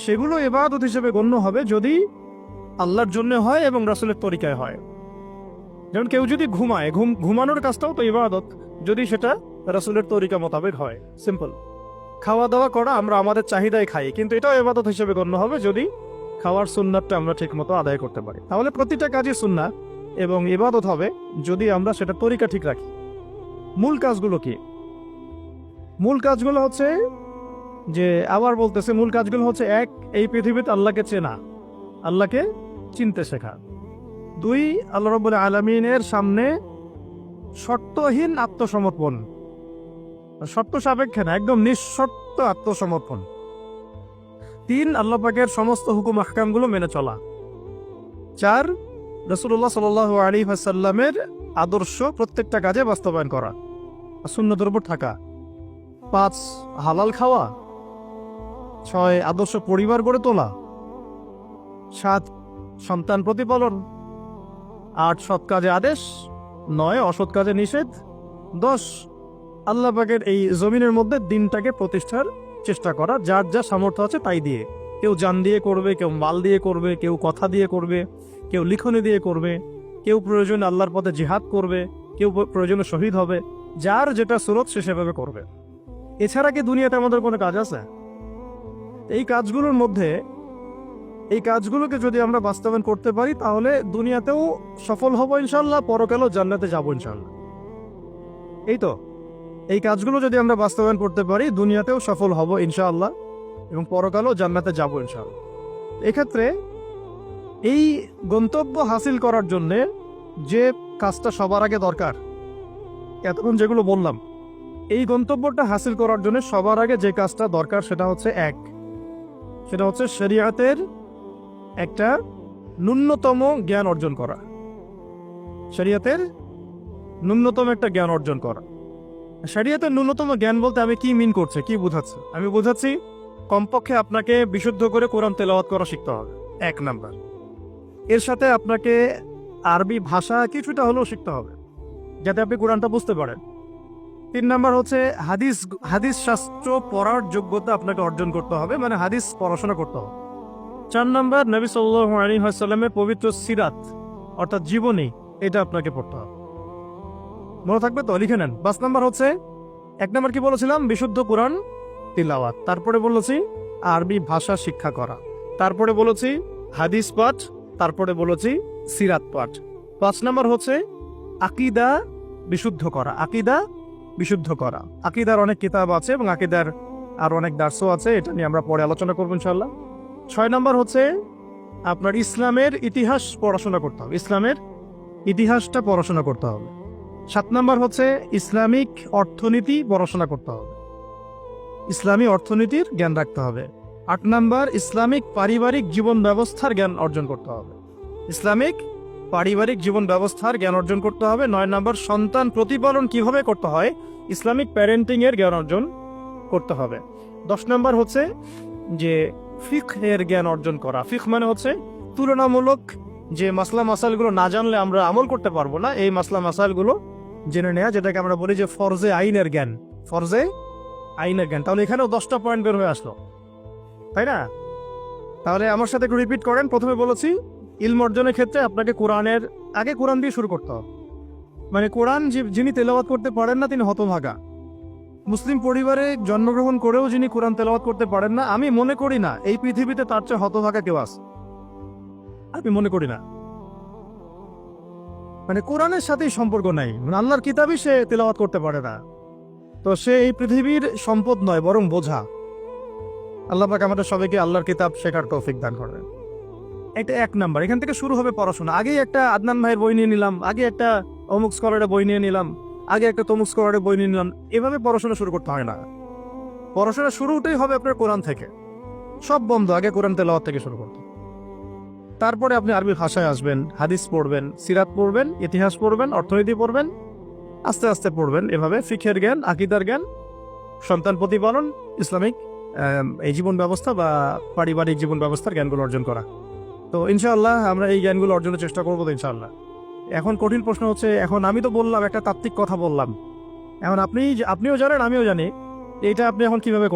সেগুলো ইবাদত হিসেবে গণ্য হবে যদি আল্লাহর জন্য হয় এবং রাসূলের তরিকায় হয়। যেমন কেউ যদি ঘুমায়, ঘুমানোর কাজটাও তো ইবাদত, যদি সেটা রাসূলের তরিকা মোতাবেক হয়। সিম্পল। খাওয়া দাওয়া করা, আমরা আমাদের চাহিদায় খাই, কিন্তু এটাও ইবাদত হিসেবে গণ্য হবে যদি খাওয়ার সুন্নাতটা আমরা ঠিক মতো আদায় করতে পারি। তাহলে প্রতিটা কাজই সুন্নাত এবং ইবাদত হবে যদি আমরা সেটা তরিকা ঠিক রাখি। মূল কাজগুলো কি? মূল কাজগুলো হচ্ছে যে, আবার বলতেছে, মূল কাজগুলো হচ্ছে: এক, এই পৃথিবীতে আল্লাহকে চেনা, আল্লাহকে চিনতে শেখা। দুই, আল্লাহ রাব্বুল আলামিনের সামনে শর্তহীন আত্মসমর্পণ, শর্ত সাপেক্ষে না, একদম নিঃশর্ত আত্মসমর্পণ। তিন, আল্লাহ পাকের সমস্ত হুকুম আহকামগুলো মেনে চলা। চার, রাসূলুল্লাহ সাল্লাল্লাহু আলাইহি ওয়াসাল্লামের আদর্শ প্রত্যেকটা কাজে বাস্তবায়ন করা, সুন্নতের উপর থাকা। পাঁচ, হালাল খাওয়া। ছয়, আদর্শ পরিবার গড়ে তোলা। সাত, সন্তান প্রতিপালন। আট, সৎ কাজে আদেশ। নয়, অসৎ কাজে নিষেধ। 10, আল্লাহ পাকের এই জমিনের মধ্যে দিনটাকে প্রতিষ্ঠার চেষ্টা করা, যার যা সামর্থ্য আছে তাই দিয়ে। কেউ জান দিয়ে করবে, কেউ মাল দিয়ে করবে, কেউ কথা দিয়ে করবে, কেউ লিখনি দিয়ে করবে, কেউ প্রয়োজনে আল্লাহর পথে জিহাদ করবে, কেউ প্রয়োজনে শহীদ হবে। যার যেটা সুরত সে সেভাবে করবে। এছাড়া কি দুনিয়াতে আমাদের কোনো কাজ আছে? এই কাজগুলোর মধ্যে, এই কাজগুলোকে যদি আমরা বাস্তবায়ন করতে পারি তাহলে দুনিয়াতেও সফল হব ইনশাল্লাহ, পরকালেও জান্নাতে যাবো ইনশাল্লাহ। এই তো, এই কাজগুলো যদি আমরা বাস্তবায়ন করতে পারি দুনিয়াতেও সফল হব ইনশাআল্লাহ এবং পরকালেও জান্নাতে যাবো ইনশাআল্লাহ। এক্ষেত্রে এই গন্তব্য হাসিল করার জন্যে যে কাজটা সবার আগে দরকার, এতক্ষণ যেগুলো বললাম, এই গন্তব্যটা হাসিল করার জন্য সবার আগে যে কাজটা দরকার সেটা হচ্ছে সেটা হচ্ছে শরিয়াতের একটা ন্যূনতম জ্ঞান অর্জন করা। শরিয়াতের ন্যূনতম একটা জ্ঞান অর্জন করা। শরিয়াতের ন্যূনতম জ্ঞান বলতে আমি কি মিন করছে, কি বুঝাচ্ছি? আমি বুঝাচ্ছি কমপক্ষে আপনাকে বিশুদ্ধ করে কোরআন তেলাওয়াত করা শিখতে হবে, 1 নাম্বার। এর সাথে আপনাকে আরবি ভাষা কিছুটা হলেও শিখতে হবে যাতে আপনি কোরআনটা বুঝতে পারেন। 3 নাম্বার হচ্ছে হাদিস শাস্ত্র পড়ার যোগ্যতা আপনাকে অর্জন করতে হবে, মানে হাদিস পড়াশোনা করতে হবে। 4 নাম্বার, নবী সাল্লাল্লাহু আলাইহি ওয়াসাল্লামের পবিত্র সিরাত অর্থাৎ জীবনী, এটা আপনাকে পড়তে হবে। মনে থাকবে তো? লিখে নেন। 5 নাম্বার হচ্ছে, 1 নাম্বার কি বলেছিলাম? বিশুদ্ধ কোরআন তিলাওয়াত। তারপরে বলেছি আরবি ভাষা শিক্ষা করা। তারপরে বলেছি হাদিস পাঠ। তারপরে বলেছি সিরাত পাঠ। 5 নাম্বার হচ্ছে আকীদা বিশুদ্ধ করা। আকীদা বিশুদ্ধ করা। আকীদার অনেক কিতাব আছে এবং আকীদার আর অনেক দার্সও আছে, এটা নিয়ে আমরা পরে আলোচনা করবো ইনশাআল্লাহ। 6 নাম্বার হচ্ছে আপনার ইসলামের ইতিহাস পড়াশোনা করতে হবে, ইসলামের ইতিহাসটা পড়াশোনা করতে হবে। 7 নাম্বার হচ্ছে ইসলামিক অর্থনীতি পড়াশোনা করতে হবে, ইসলামী অর্থনীতির জ্ঞান রাখতে হবে। 8 নাম্বার ইসলামিক পারিবারিক জীবন ব্যবস্থার জ্ঞান অর্জন করতে হবে, ইসলামিক পারিবারিক জীবন ব্যবস্থার জ্ঞান অর্জন করতে হবে। 9 নাম্বার সন্তান প্রতিপালন কিভাবে করতে হয়, ইসলামিক প্যারেন্টিং এর জ্ঞান অর্জন করতে হবে। 10 নাম্বার হচ্ছে যে ফিকহের জ্ঞান অর্জন করা। ফিকহ মানে হচ্ছে তুলনামূলক যে মাসলা মাসাইলগুলো না জানলে আমরা আমল করতে পারবো না, এই মাসলা মাসাইলগুলো জেনে নেওয়া, যেটাকে আমরা বলি যে ফরজে আইনের জ্ঞান, ফরজে আইনের জ্ঞান। তাহলে এখানেও 10টা পয়েন্ট বের হয়ে আসলো, তাই না? তাহলে আমার সাথে একটু রিপিট করেন। প্রথমে বলেছি ইলম অর্জনের ক্ষেত্রে আপনাকে কোরআনের আগে কোরআন দিয়ে শুরু করতে হবে, মানে কোরআন যিনি তেলাওয়াত করতে পারেন না তিনি হতভাগা। মুসলিম পরিবারে জন্মগ্রহণ করেও যিনি কোরআন তেলাওয়াত করতে পারেন না, আমি মনে করি না এই পৃথিবীতে তার চেয়ে হতভাগা কেউ আছে, আমি মনে করি না। মানে কোরআনের সাথেই সম্পর্ক নাই, মানে আল্লাহর কিতাবই সে তেলাওয়াত করতে পারে না, তো সে এই পৃথিবীর সম্পদ নয় বরং বোঝা। আল্লাহ পাক আমাদের সবাইকে আল্লাহর কিতাব শেখার তৌফিক দান করবেন। এটা 1 নাম্বার। এখান থেকে শুরু হবে পড়াশোনা। আগেই একটা আদনান ভাইয়ের বই নিয়ে নিলাম, আগে একটা অমুক স্কলারের বই নিয়ে নিলাম, আগে একটা তমুক স্কলারের বই নিয়ে নিলাম, এভাবে পড়াশোনা শুরু করতে হয় না। পড়াশোনা শুরুটাই হবে আপনার কোরআন থেকে। সব বন্ধ, আগে কোরআন তেলাওয়াত থেকে শুরু করতে। তারপরে আপনি আরবি ভাষায় আসবেন, হাদিস পড়বেন, সিরাত পড়বেন, ইতিহাস পড়বেন, অর্থনীতি পড়বেন, আস্তে আস্তে পড়বেন। এভাবে ফিকহের জ্ঞান, আকীদার জ্ঞান, সন্তান প্রতিপালন, ইসলামিক এই জীবন ব্যবস্থা বা পারিবারিক জীবন ব্যবস্থার জ্ঞানগুলো অর্জন করা। তো ইনশাআল্লাহ আমরা এই জ্ঞানগুলো অর্জনের চেষ্টা করবো তো ইনশাআল্লাহ। এখন কঠিন প্রশ্ন হচ্ছে, এখন আমি তো বললাম একটা তাত্ত্বিক কথা বললাম, এখন আপনিও জানেন আমিও জানি, এইটা আপনি এখন কিভাবে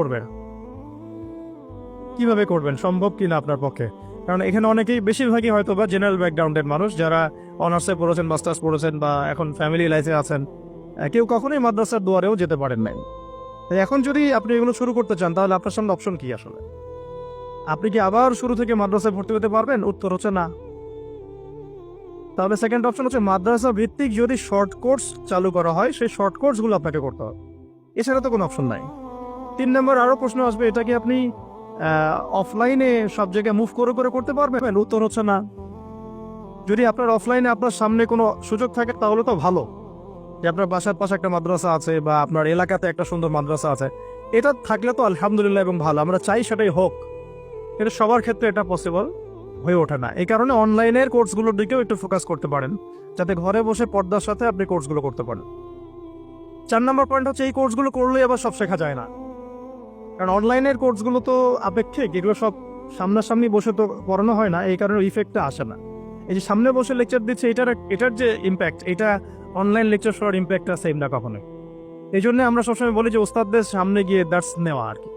করবেন, সম্ভব কিনা আপনার পক্ষে? কারণ এখানে অনেকেই, বেশিরভাগই হয়তো বা জেনারেল ব্যাকগ্রাউন্ডের মানুষ, যারা অনার্সে পড়েছেন, মাস্টার্স পড়েছেন বা এখন ফ্যামিলি লাইফে আছেন, কেউ কখনোই মাদ্রাসার দুয়ারেও যেতে পারেন নাই। তাই এখন যদি আপনি এগুলো শুরু করতে চান তাহলে আপনার সামনে অপশন কি? আসলে আপনি কি আবার শুরু থেকে মাদ্রাসায় ভর্তি হতে পারবেন? উত্তর হচ্ছে না। তাহলে সেকেন্ড অপশন হচ্ছে মাদ্রাসা ভিত্তিক যদি শর্ট কোর্স চালু করা হয়, সেই শর্ট কোর্সগুলো আপনাকে করতে হবে, এছাড়া তো কোনো অপশন নাই। 3 নম্বর আরও প্রশ্ন আসবে, এটা কি আপনি অফলাইনে সব জায়গায় মুভ করে করে করতে পারবেন? উত্তর হচ্ছে না। যদি আপনার অফলাইনে আপনার সামনে কোনো সুযোগ থাকে তাহলে তো ভালো, যে আপনার বাসার পাশে একটা মাদ্রাসা আছে বা আপনার এলাকাতে একটা সুন্দর মাদ্রাসা আছে, এটা থাকলে তো আলহামদুলিল্লাহ এবং ভালো, আমরা চাই সেটাই হোক। কিন্তু সবার ক্ষেত্রে এটা পসিবল হয়ে ওঠে না, এই কারণে অনলাইনের কোর্সগুলোর দিকেও একটু ফোকাস করতে পারেন, যাতে ঘরে বসে পর্দার সাথে আপনি কোর্সগুলো করতে পারেন। 4 নম্বর পয়েন্ট হচ্ছে এই কোর্সগুলো করলেই আবার সব শেখা যায় না, কারণ অনলাইনের কোর্সগুলো তো আপেক্ষিক, এগুলো সব সামনাসামনি বসে তো পড়ানো হয় না, এই কারণে ইফেক্টটা আসে না। এই যে সামনে বসে লেকচার দিচ্ছে, এটার যে ইম্প্যাক্ট, এটা অনলাইন লেকচার শোনার ইম্প্যাক্টটা সেম না কখনোই। এই জন্য আমরা সবসময় বলি যে ওস্তাদদের সামনে গিয়ে দার্স নেওয়া আর কি।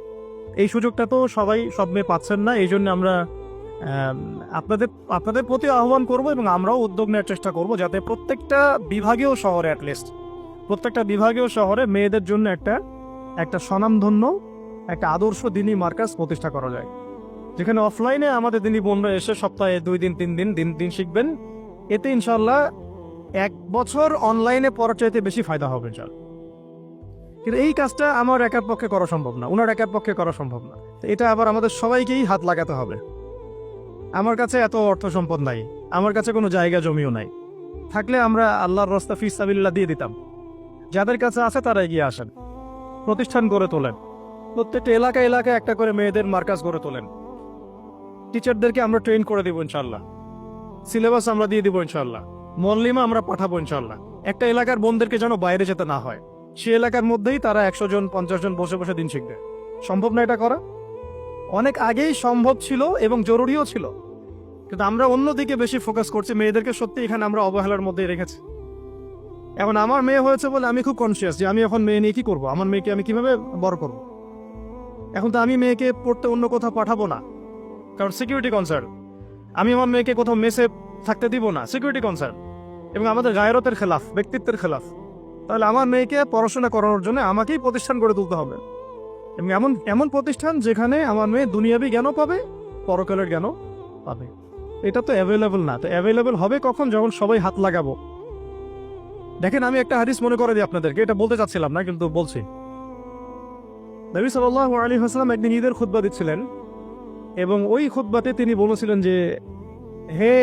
এই সুযোগটা তো সবাই সব মেয়ে পাচ্ছেন না, এই জন্য আমরা আপনাদের প্রতি আহ্বান করব এবং আমরাও উদ্যোগ নেওয়ার চেষ্টা করব, যাতে প্রত্যেকটা বিভাগীয় শহরে অ্যাটলিস্ট প্রত্যেকটা বিভাগীয় শহরে মেয়েদের জন্য একটা স্বনামধন্য একটা আদর্শ দিনী মার্কাজ প্রতিষ্ঠা করা যায়, যেখানে অফলাইনে আমাদের দিনী বোনরা এসে সপ্তাহে 2 দিন 3 দিন দিন শিখবেন। এতে ইনশাল্লাহ 1 বছর অনলাইনে পড়ার চাইতে বেশি ফায়দা হবে ইনশাল্লাহ। কিন্তু এই কাজটা আমার একার পক্ষে করা সম্ভব না, ওনার একার পক্ষে করা সম্ভব না, তো এটা আবার আমাদের সবাইকেই হাত লাগাতে হবে। আমার কাছে এত অর্থ সম্পদ নাই, আমার কাছে কোনো জায়গা জমিও নাই, থাকলে আমরা আল্লাহর রাস্তা ফি সাবিলিল্লাহ দিয়ে দিতাম। যাদের কাছে আছে তারা এগিয়ে আসেন, প্রতিষ্ঠান গড়ে তোলেন, প্রত্যেকটা এলাকায় একটা করে মেয়েদের মার্কাজ গড়ে তোলেন, টিচারদেরকে আমরা ট্রেন করে দিব ইনশাল্লাহ, সিলেবাস আমরা দিয়ে দিব ইনশাল্লাহ, মল্লিমা আমরা পাঠাবো ইনশাল্লাহ। একটা এলাকার বোনদেরকে যেন বাইরে যেতে না হয়, সে এলাকার মধ্যেই তারা 100 জন 50 জন বসে বসে দিন শিখবে। সম্ভব না এটা করা? অনেক আগেই সম্ভব ছিল এবং জরুরিও ছিল, কিন্তু আমরা অন্যদিকে বেশি ফোকাস করছি, মেয়েদেরকে সত্যি এখানে আমরা অবহেলার মধ্যে রেখেছি। এখন আমার মেয়ে হয়েছে বলে আমি খুব কনসিয়াস যে আমি এখন মেয়ে নিয়ে কি করবো, আমার মেয়েকে আমি কিভাবে বড় করবো। এখন তো আমি মেয়েকে পড়তে অন্য কোথাও পাঠাবো না, কারণ সিকিউরিটি কনসার্ন। আমি আমার মেয়েকে কোথাও মেসে থাকতে দিব না, সিকিউরিটি কনসার্ন, এবং আমাদের গায়রতের খেলাফ, ব্যক্তিত্বের খেলাফ। তাহলে আমার মেয়েকে পড়াশোনা করানোর জন্য আমাকেই প্রতিষ্ঠান গড়ে তুলতে হবে, এবং এমন প্রতিষ্ঠান যেখানে আমার মেয়ে দুনিয়াবি জ্ঞানও পাবে, পরকালের জ্ঞানও পাবে। এটা তো অ্যাভেলেবল না, তো অ্যাভেলেবল হবে কখন? যখন সবাই হাত লাগাবো। দেখেন, আমি একটা হাদিস মনে করে দিই আপনাদেরকে, এটা বলতে চাচ্ছিলাম না কিন্তু বলছি। নবী সাল্লাল্লাহু আলাইহি ওয়াসাল্লাম একদিন ঈদের খুতবা দিচ্ছিলেন, এবং ওই খুতবাতে তিনি বলেছিলেন যে, হে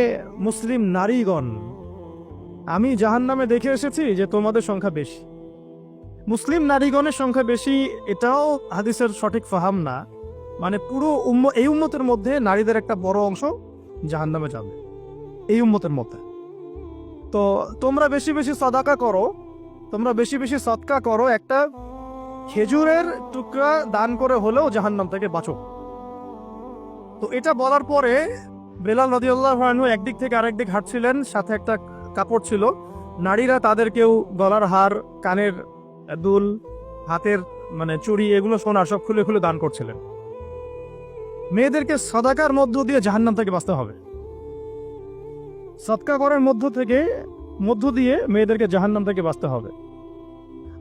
মুসলিম নারীগণ, আমি জাহান্নামে দেখে এসেছি যে তোমাদের সংখ্যা বেশি। মুসলিম নারীগণের সংখ্যা বেশি এটাও হাদিসের সঠিক ফাহাম না, মানে পুরো এই উম্মতের মধ্যে নারীদের একটা বড় অংশ জাহান্নামে যাবে এই উম্মতের মধ্যে। তো তোমরা বেশি বেশি সাদাকা করো, তোমরা বেশি বেশি সদকা করো, একটা খেজুরের টুকরা দান করে হলেও জাহান্নাম থেকে বাঁচো। তো এটা বলার পরে বেলাল রাদিয়াল্লাহু আনহু একদিক থেকে আরেক দিক হাঁটছিলেন, সাথে একটা কাপড় ছিল। নারীরা তাদের কেউ গলার হার, কানের দুল, হাতের চুড়ি, এগুলো সোনার সব খুলে খুলে দান করছিলেন। মেয়েদেরকে সাদাকার মধ্য দিয়ে জাহান্নাম থেকে বাঁচতে হবে, সদকা করার মধ্য দিয়ে মেয়েদেরকে জাহান্নাম থেকে বাঁচতে হবে।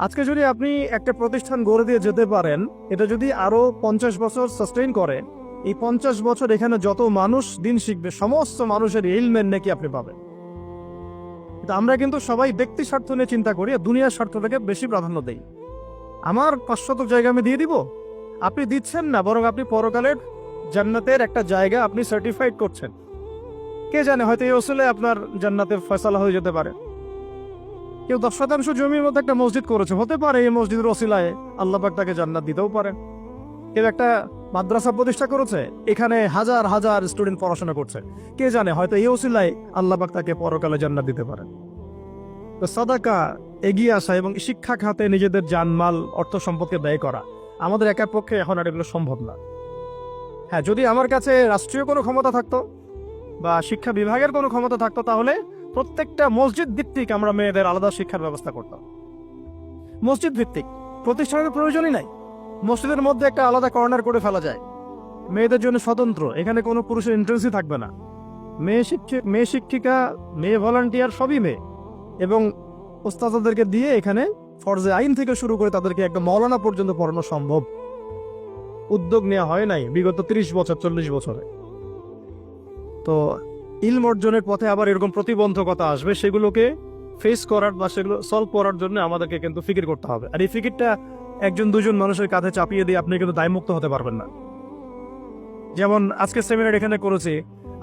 আজকে যদি আপনি একটা প্রতিষ্ঠান গড়ে দিয়ে যেতে পারেন, এটা যদি আরো 50 বছর সাস্টেইন করে, এই 50 বছর এখানে যত মানুষ দিন শিখবে, সমস্ত মানুষের ইলমের নেকি আপনি পাবেন। আমরা কিন্তু সবাই ব্যক্তি স্বার্থ নিয়ে চিন্তা করি, আর দুনিয়ার স্বার্থটাকে বেশি প্রাধান্য দেই। আমার 500 জায়গা আমি দিয়ে দিব, আপনি দিচ্ছেন না, বরং আপনি পরকালের জান্নাতের একটা জায়গা আপনি সার্টিফাইড করছেন। কে জানে, হয়তো এই ওসিলায় আপনার জান্নাতের ফয়সালা হয়ে যেতে পারে। কেউ 10% জমির মধ্যে একটা মসজিদ করেছে, হতে পারে এই মসজিদের ওসিলায় আল্লাহ পাক তাকে জান্নাত দিতেও পারেন। কেউ একটা মাদ্রাসা প্রতিষ্ঠা করেছে, এখানে হাজার হাজার স্টুডেন্ট পড়াশোনা করছে, কে জানে হয়তো এই ওসিলায় আল্লাহ পাক তাকে পরকালে জান্নাত দিতে পারেন। তো সাদাকা, এগিয়ে আসা এবং শিক্ষা খাতে নিজেদের জানমাল, অর্থ সম্পদকে ব্যয় করা আমাদের একার পক্ষে এখন আর এগুলো সম্ভব না। হ্যাঁ, যদি আমার কাছে রাষ্ট্রীয় কোনো ক্ষমতা থাকতো বা শিক্ষা বিভাগের কোনো ক্ষমতা থাকতো, তাহলে প্রত্যেকটা মসজিদ ভিত্তিক আমরা মেয়েদের আলাদা শিক্ষার ব্যবস্থা করতাম। মসজিদ ভিত্তিক প্রতিষ্ঠানের প্রয়োজনই নাই, মসজিদের মধ্যে একটা আলাদা কর্নার করে ফেলা যায়, মেয়েদের জন্য স্বতন্ত্র, এখানে কোনো পুরুষের এন্ট্রেন্সই থাকবে না। মেয়ে শিক্ষিকা, মেয়ে ভলান্টিয়ার সবই মেয়ে, এবং ওস্তাদদেরকে দিয়ে এখানে ফরজে আইন থেকে শুরু করে তাদেরকে একটা মৌলানা পর্যন্ত পড়ানো সম্ভব। উদ্যোগ নেওয়া হয় নাই বিগত 30 বছর 40 বছরে। তো ইলম অর্জনের পথে আবার এরকম প্রতিবন্ধকতা আসবে, সেগুলোকে ফেস করার বা সেগুলো সলভ করার জন্য আমাদেরকে কিন্তু ফিকির করতে হবে। আর এই ফিকিরটা একজন দুজন মানুষের কাঁধে চাপিয়ে দিয়ে আপনি কিন্তু দায়মুক্ত হতে পারবেন না। যেমন আজকে সেমিনার এখানে করেছি,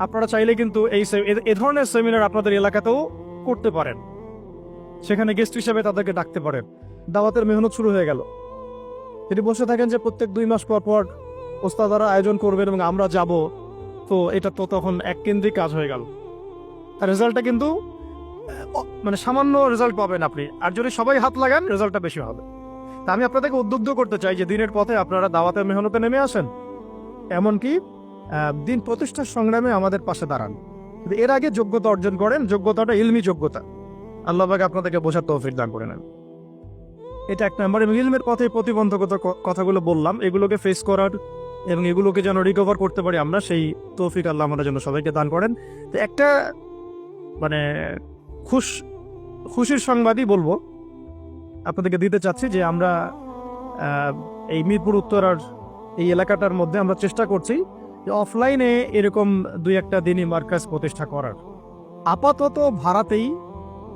আপনারা চাইলে কিন্তু এই ধরনের সেমিনার আপনাদের এলাকাতেও করতে পারেন, সেখানে গেস্ট হিসেবে তাদেরকে ডাকতে পারেন। দাওয়াতের মেহনত শুরু হয়ে গেল। যদি বসে থাকেন যে প্রত্যেক 2 মাস পর পর ওস্তাদারা আয়োজন করবেন এবং আমরা যাব, তো এটা তো তখন এক কেন্দ্রিক কাজ হয়ে গেল। আর রেজাল্টটা কিন্তু মানে সামান্য রেজাল্ট পাবেন আপনি, আর যদি সবাই হাত লাগান রেজাল্টটা বেশি হবে। তা আমি আপনাদেরকে উদ্বুদ্ধ করতে চাই যে দিনের পথে আপনারা দাওয়াতের মেহনতে নেমে আসেন, এমনকি দিন প্রতিষ্ঠার সংগ্রামে আমাদের পাশে দাঁড়ান। কিন্তু এর আগে যোগ্যতা অর্জন করেন, যোগ্যতাটা ইলমি যোগ্যতা। আল্লাহ পাক আপনাদেরকে বোঝার তৌফিক দান করে নেন। এটা এক নম্বর। এবং ইলমের পথে প্রতিবন্ধকতা কথাগুলো বললাম, এগুলোকে ফেস করার এবং এগুলোকে যেন রিকভার করতে পারি আমরা, সেই তৌফিক আল্লাহ আমাদের জন্য সবাইকে দান করেন। তো একটা মানে খুশির সংবাদই বলবো আপনাদেরকে দিতে চাচ্ছি যে আমরা এই মিরপুর উত্তরার এই এলাকাটার মধ্যে আমরা চেষ্টা করছি যে অফলাইনে এরকম 2-1টা দিনই মার্কাজ প্রতিষ্ঠা করার, আপাতত ভাড়াতেই।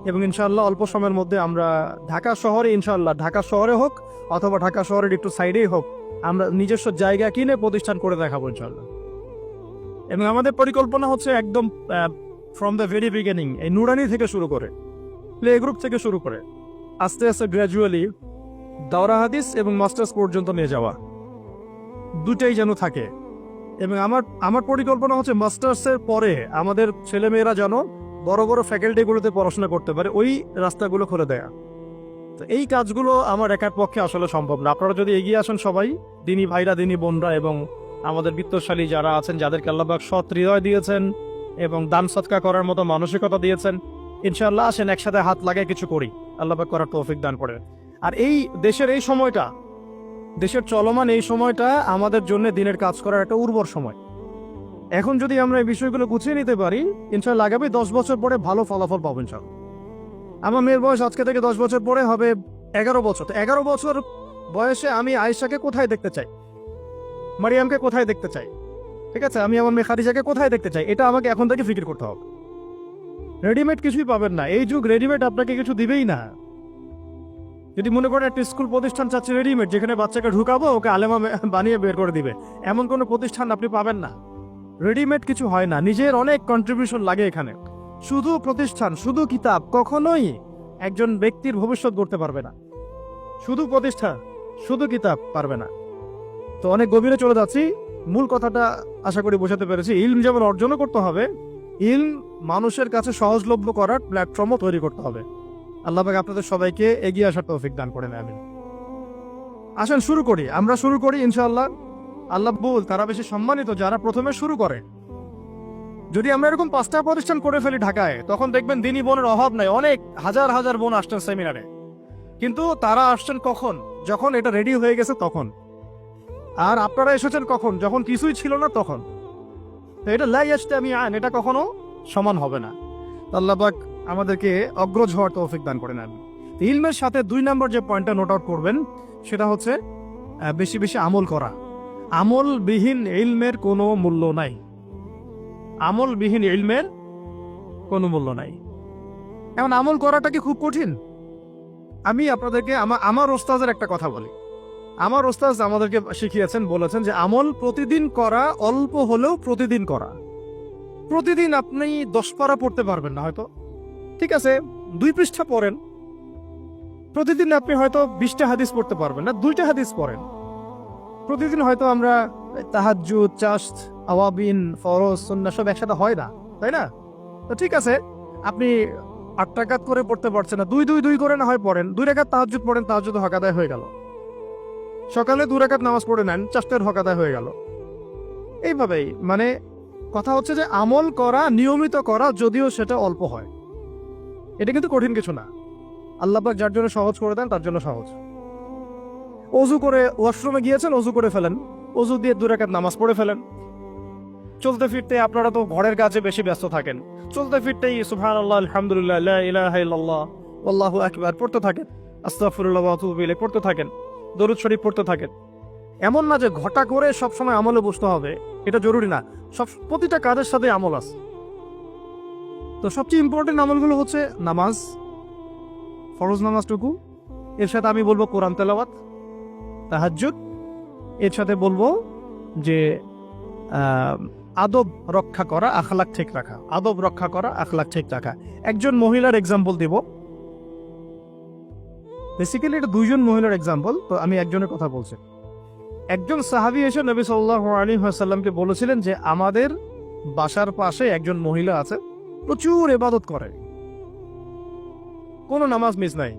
এবং ইনশাআল্লাহ অল্প সময়ের মধ্যে আমরা ঢাকা শহরে, ইনশাআল্লাহ ঢাকা শহরে হোক অথবা ঢাকা শহরের একটু সাইডেই হোক, আমরা নিজস্ব জায়গা কিনে প্রতিষ্ঠান করে দেখাবো ইনশাআল্লাহ। এবং আমাদের পরিকল্পনা হচ্ছে একদম ফ্রম দ্য ভেরি বিগিনিং, এই নুরানি থেকে শুরু করে, প্লে গ্রুপ থেকে শুরু করে আস্তে আস্তে গ্র্যাজুয়ালি দাওরা হাদিস এবং মাস্টার্স পর্যন্ত নিয়ে যাওয়া, দুটাই যেন থাকে। এবং আমার পরিকল্পনা হচ্ছে মাস্টার্সের পরে আমাদের ছেলেমেয়েরা যেন বড় বড় ফ্যাকাল্টিগুলোতে পড়াশোনা করতে পারে, ওই রাস্তাগুলো খুলে দেয়া। তো এই কাজগুলো আমার একার পক্ষে আসলে সম্ভব না। আপনারা যদি এগিয়ে আসেন সবাই, দিনী ভাইরা, দিনী বোনরা এবং আমাদের বিত্তশালী যারা আছেন, যাদেরকে আল্লাহ পাক সৎ হৃদয় দিয়েছেন এবং দান সৎকা করার মতো মানসিকতা দিয়েছেন, ইনশাআল্লাহ আসেন একসাথে হাত লাগায় কিছু করি, আল্লাহ পাক করার তৌফিক দান করে। আর এই দেশের এই সময়টা, দেশের চলমান এই সময়টা আমাদের জন্য দিনের কাজ করার একটা উর্বর সময়। এখন যদি আমরা এই বিষয়গুলো গুছিয়ে নিতে পারি, ইনশাআল্লাহ আগামী 10 বছর পরে ভালো ফলাফল পাবো ইনশাআল্লাহ। আমার মেয়ের বয়স আজকে থেকে 10 বছর পরে হবে 11 বছর। তো 11 বছর বয়সে আমি আয়েশাকে কোথায় দেখতে চাই, মারিয়ামকে কোথায় দেখতে চাই, ঠিক আছে, আমি আমার মেয়ে খাদিজাকে কোথায় দেখতে চাই, এটা আমাকে এখন থেকে ফিকির করতে হবে। রেডিমেড কিছুই পাবেন না, এই যুগ রেডিমেড আপনাকে কিছু দিবেই না। যদি মনে করেন একটা স্কুল প্রতিষ্ঠান চাচ্ছে রেডিমেড, যেখানে বাচ্চাকে ঢুকাবো ওকে আলেমা বানিয়ে বের করে দিবে, এমন কোনো প্রতিষ্ঠান আপনি পাবেন না। রেডিমেড কিছু হয় না, নিজের অনেক কন্ট্রিবিউশন লাগে এখানে। শুধু প্রতিষ্ঠান, শুধু কিতাব কখনোই একজন ব্যক্তির ভবিষ্যৎ গড়তে পারবে না। শুধু প্রতিষ্ঠান, শুধু কিতাব পারবে না। তো অনেক গভীরে চলে যাচ্ছি, মূল কথাটা আশা করি বোঝাতে পেরেছি। ইলম যেমন অর্জনও করতে হবে, ইলম মানুষের কাছে সহজলভ্য করার প্ল্যাটফর্মও তৈরি করতে হবে। আল্লাহ পাক আপনাদের সবাইকে এগিয়ে আসার তৌফিক দান করেন, আমিন। আসেন শুরু করি, আমরা শুরু করি ইনশাআল্লাহ। আল্লাহ বল তারা বেশি সম্মানিত যারা প্রথমে শুরু করে। যদি আমরা এরকম 5টা প্রতিষ্ঠান করে ফেলি ঢাকায়, তখন দেখবেন দিনী বোনের অভাব নাই, অনেক হাজার হাজার বোন আসছেন সেমিনারে। কিন্তু তারা আসছেন কখন? যখন এটা রেডি হয়ে গেছে তখন। আর আপনারা এসেছেন কখন? যখন কিছুই ছিল না তখন। তো এটা লাই আসতে আমি এটা কখনো সমান হবে না। আল্লাহ পাক আমাদেরকে অগ্রজ হওয়ার তৌফিক দান করে নেন। ইলমের সাথে 2 নম্বর যে পয়েন্টটা নোট আউট করবেন সেটা হচ্ছে বেশি বেশি আমল করা। আমলবিহীন ইলমের কোনো মূল্য নাই, আমলবিহীন ইলমের কোনো মূল্য নাই। এখন আমল করাটা কি খুব কঠিন? আমি আপনাদেরকে আমার ওস্তাদের একটা কথা বলি। আমার ওস্তাদ আমাদেরকে শিখিয়েছেন, বলেছেন যে আমল প্রতিদিন করা, অল্প হলেও প্রতিদিন করা। প্রতিদিন আপনি 10 পারা পড়তে পারবেন না হয়তো, ঠিক আছে, 2 পৃষ্ঠা পড়েন। প্রতিদিন আপনি হয়তো 20টা হাদিস পড়তে পারবেন না, 2টা হাদিস পড়েন। প্রতিদিন হয়তো আমরা তাহাজ্জুদ, চাশত, আওয়াবিন, ফরজ, সুন্নাহ সব একসাথে হয় না, তাই না? তো ঠিক আছে, আপনি 8 রাকাত করে পড়তে পারছেন না, 2 করে না হয় পড়েন। 2 রাকাত তাহাজ্জুদ পড়েন, তাহাজ্জুদ হক আদায় হয়ে গেল। সকালে 2 রাকাত নামাজ পড়ে নেন, 4টার হক আদায় হয়ে গেল। এইভাবেই মানে কথা হচ্ছে যে আমল করা, নিয়মিত করা, যদিও সেটা অল্প হয়, এটা কিন্তু কঠিন কিছু না। আল্লাহ পাক যার জন্য সহজ করে দেন তার জন্য সহজ। অজু করে ওয়াশরুমে গিয়েছেন, অজু করে ফেলেন, অজু দিয়ে 2 রাকাত নামাজ পড়ে ফেলেন। চলতে ফিরতে, আপনারা তো ঘরের কাজে বেশি ব্যস্ত থাকেন, চলতে ফিরতেই সুবহানাল্লাহ, আলহামদুলিল্লাহ, লা ইলাহা ইল্লাল্লাহ, আল্লাহু আকবার পড়তে থাকেন, আস্তাগফিরুল্লাহ ওয়া আতুবু ইলাইহি পড়তে থাকেন, দরুদ শরীফ পড়তে থাকেন। এমন না যে ঘটা করে সবসময় আমলে বসতে হবে, এটা জরুরি না। প্রতিটা কাজের সাথে আমল আছে। তো সবচেয়ে ইম্পর্টেন্ট আমলগুলো হচ্ছে নামাজ, ফরজ নামাজটুকু, এর সাথে আমি বলবো কোরআন তেলাওয়াত, তাহাজ্জুদ, এর সাথে বলবো যে আদব রক্ষা করা, আখলাক ঠিক রাখা, আদব রক্ষা করা, আখলাক ঠিক রাখা। একজন মহিলার এক্সাম্পল দিব, বেসিক্যালি এটা দুইজন মহিলার এক্সাম্পল, তো আমি একজনের কথা বলছি। একজন সাহাবী এসে নবী সাল্লাল্লাহু আলাইহি ওয়াসাল্লামকে বলেছিলেন যে আমাদের বাসার পাশে একজন মহিলা আছে, প্রচুর ইবাদত করে, কোনো নামাজ মিস নাই,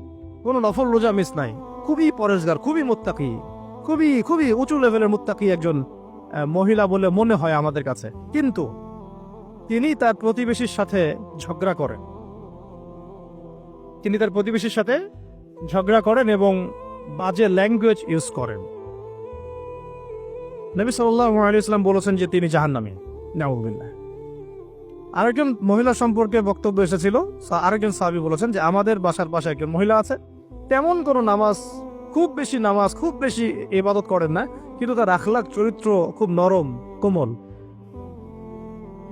কোনো নফল রোজা মিস নাই, খুবই পরেশগার, খুবই মুত্তাকি, খুবই খুবই উঁচু লেভেলের মুত্তাকি একজন মহিলা বলে মনে হয় আমাদের কাছে। কিন্তু তিনি তার প্রতিবেশীর সাথে ঝগড়া করেন, তিনি তার প্রতিবেশীর সাথে ঝগড়া করেন এবং বাজে ল্যাঙ্গুয়েজ ইউজ করেন। নবী সাল্লাল্লাহু আলাইহি ওয়াসাল্লাম বলেছেন যে তিনি জাহান্নামী, নাউযুবিল্লাহ। আরেকজন মহিলা সম্পর্কে বক্তব্য এসেছিল, আরেকজন সাহাবী বলেছেন যে আমাদের বাসার পাশে একজন মহিলা আছে, তেমন কোনো নামাজ, খুব বেশি ইবাদত করেন না, কিন্তু তার আখলাক চরিত্র খুব নরম কোমল।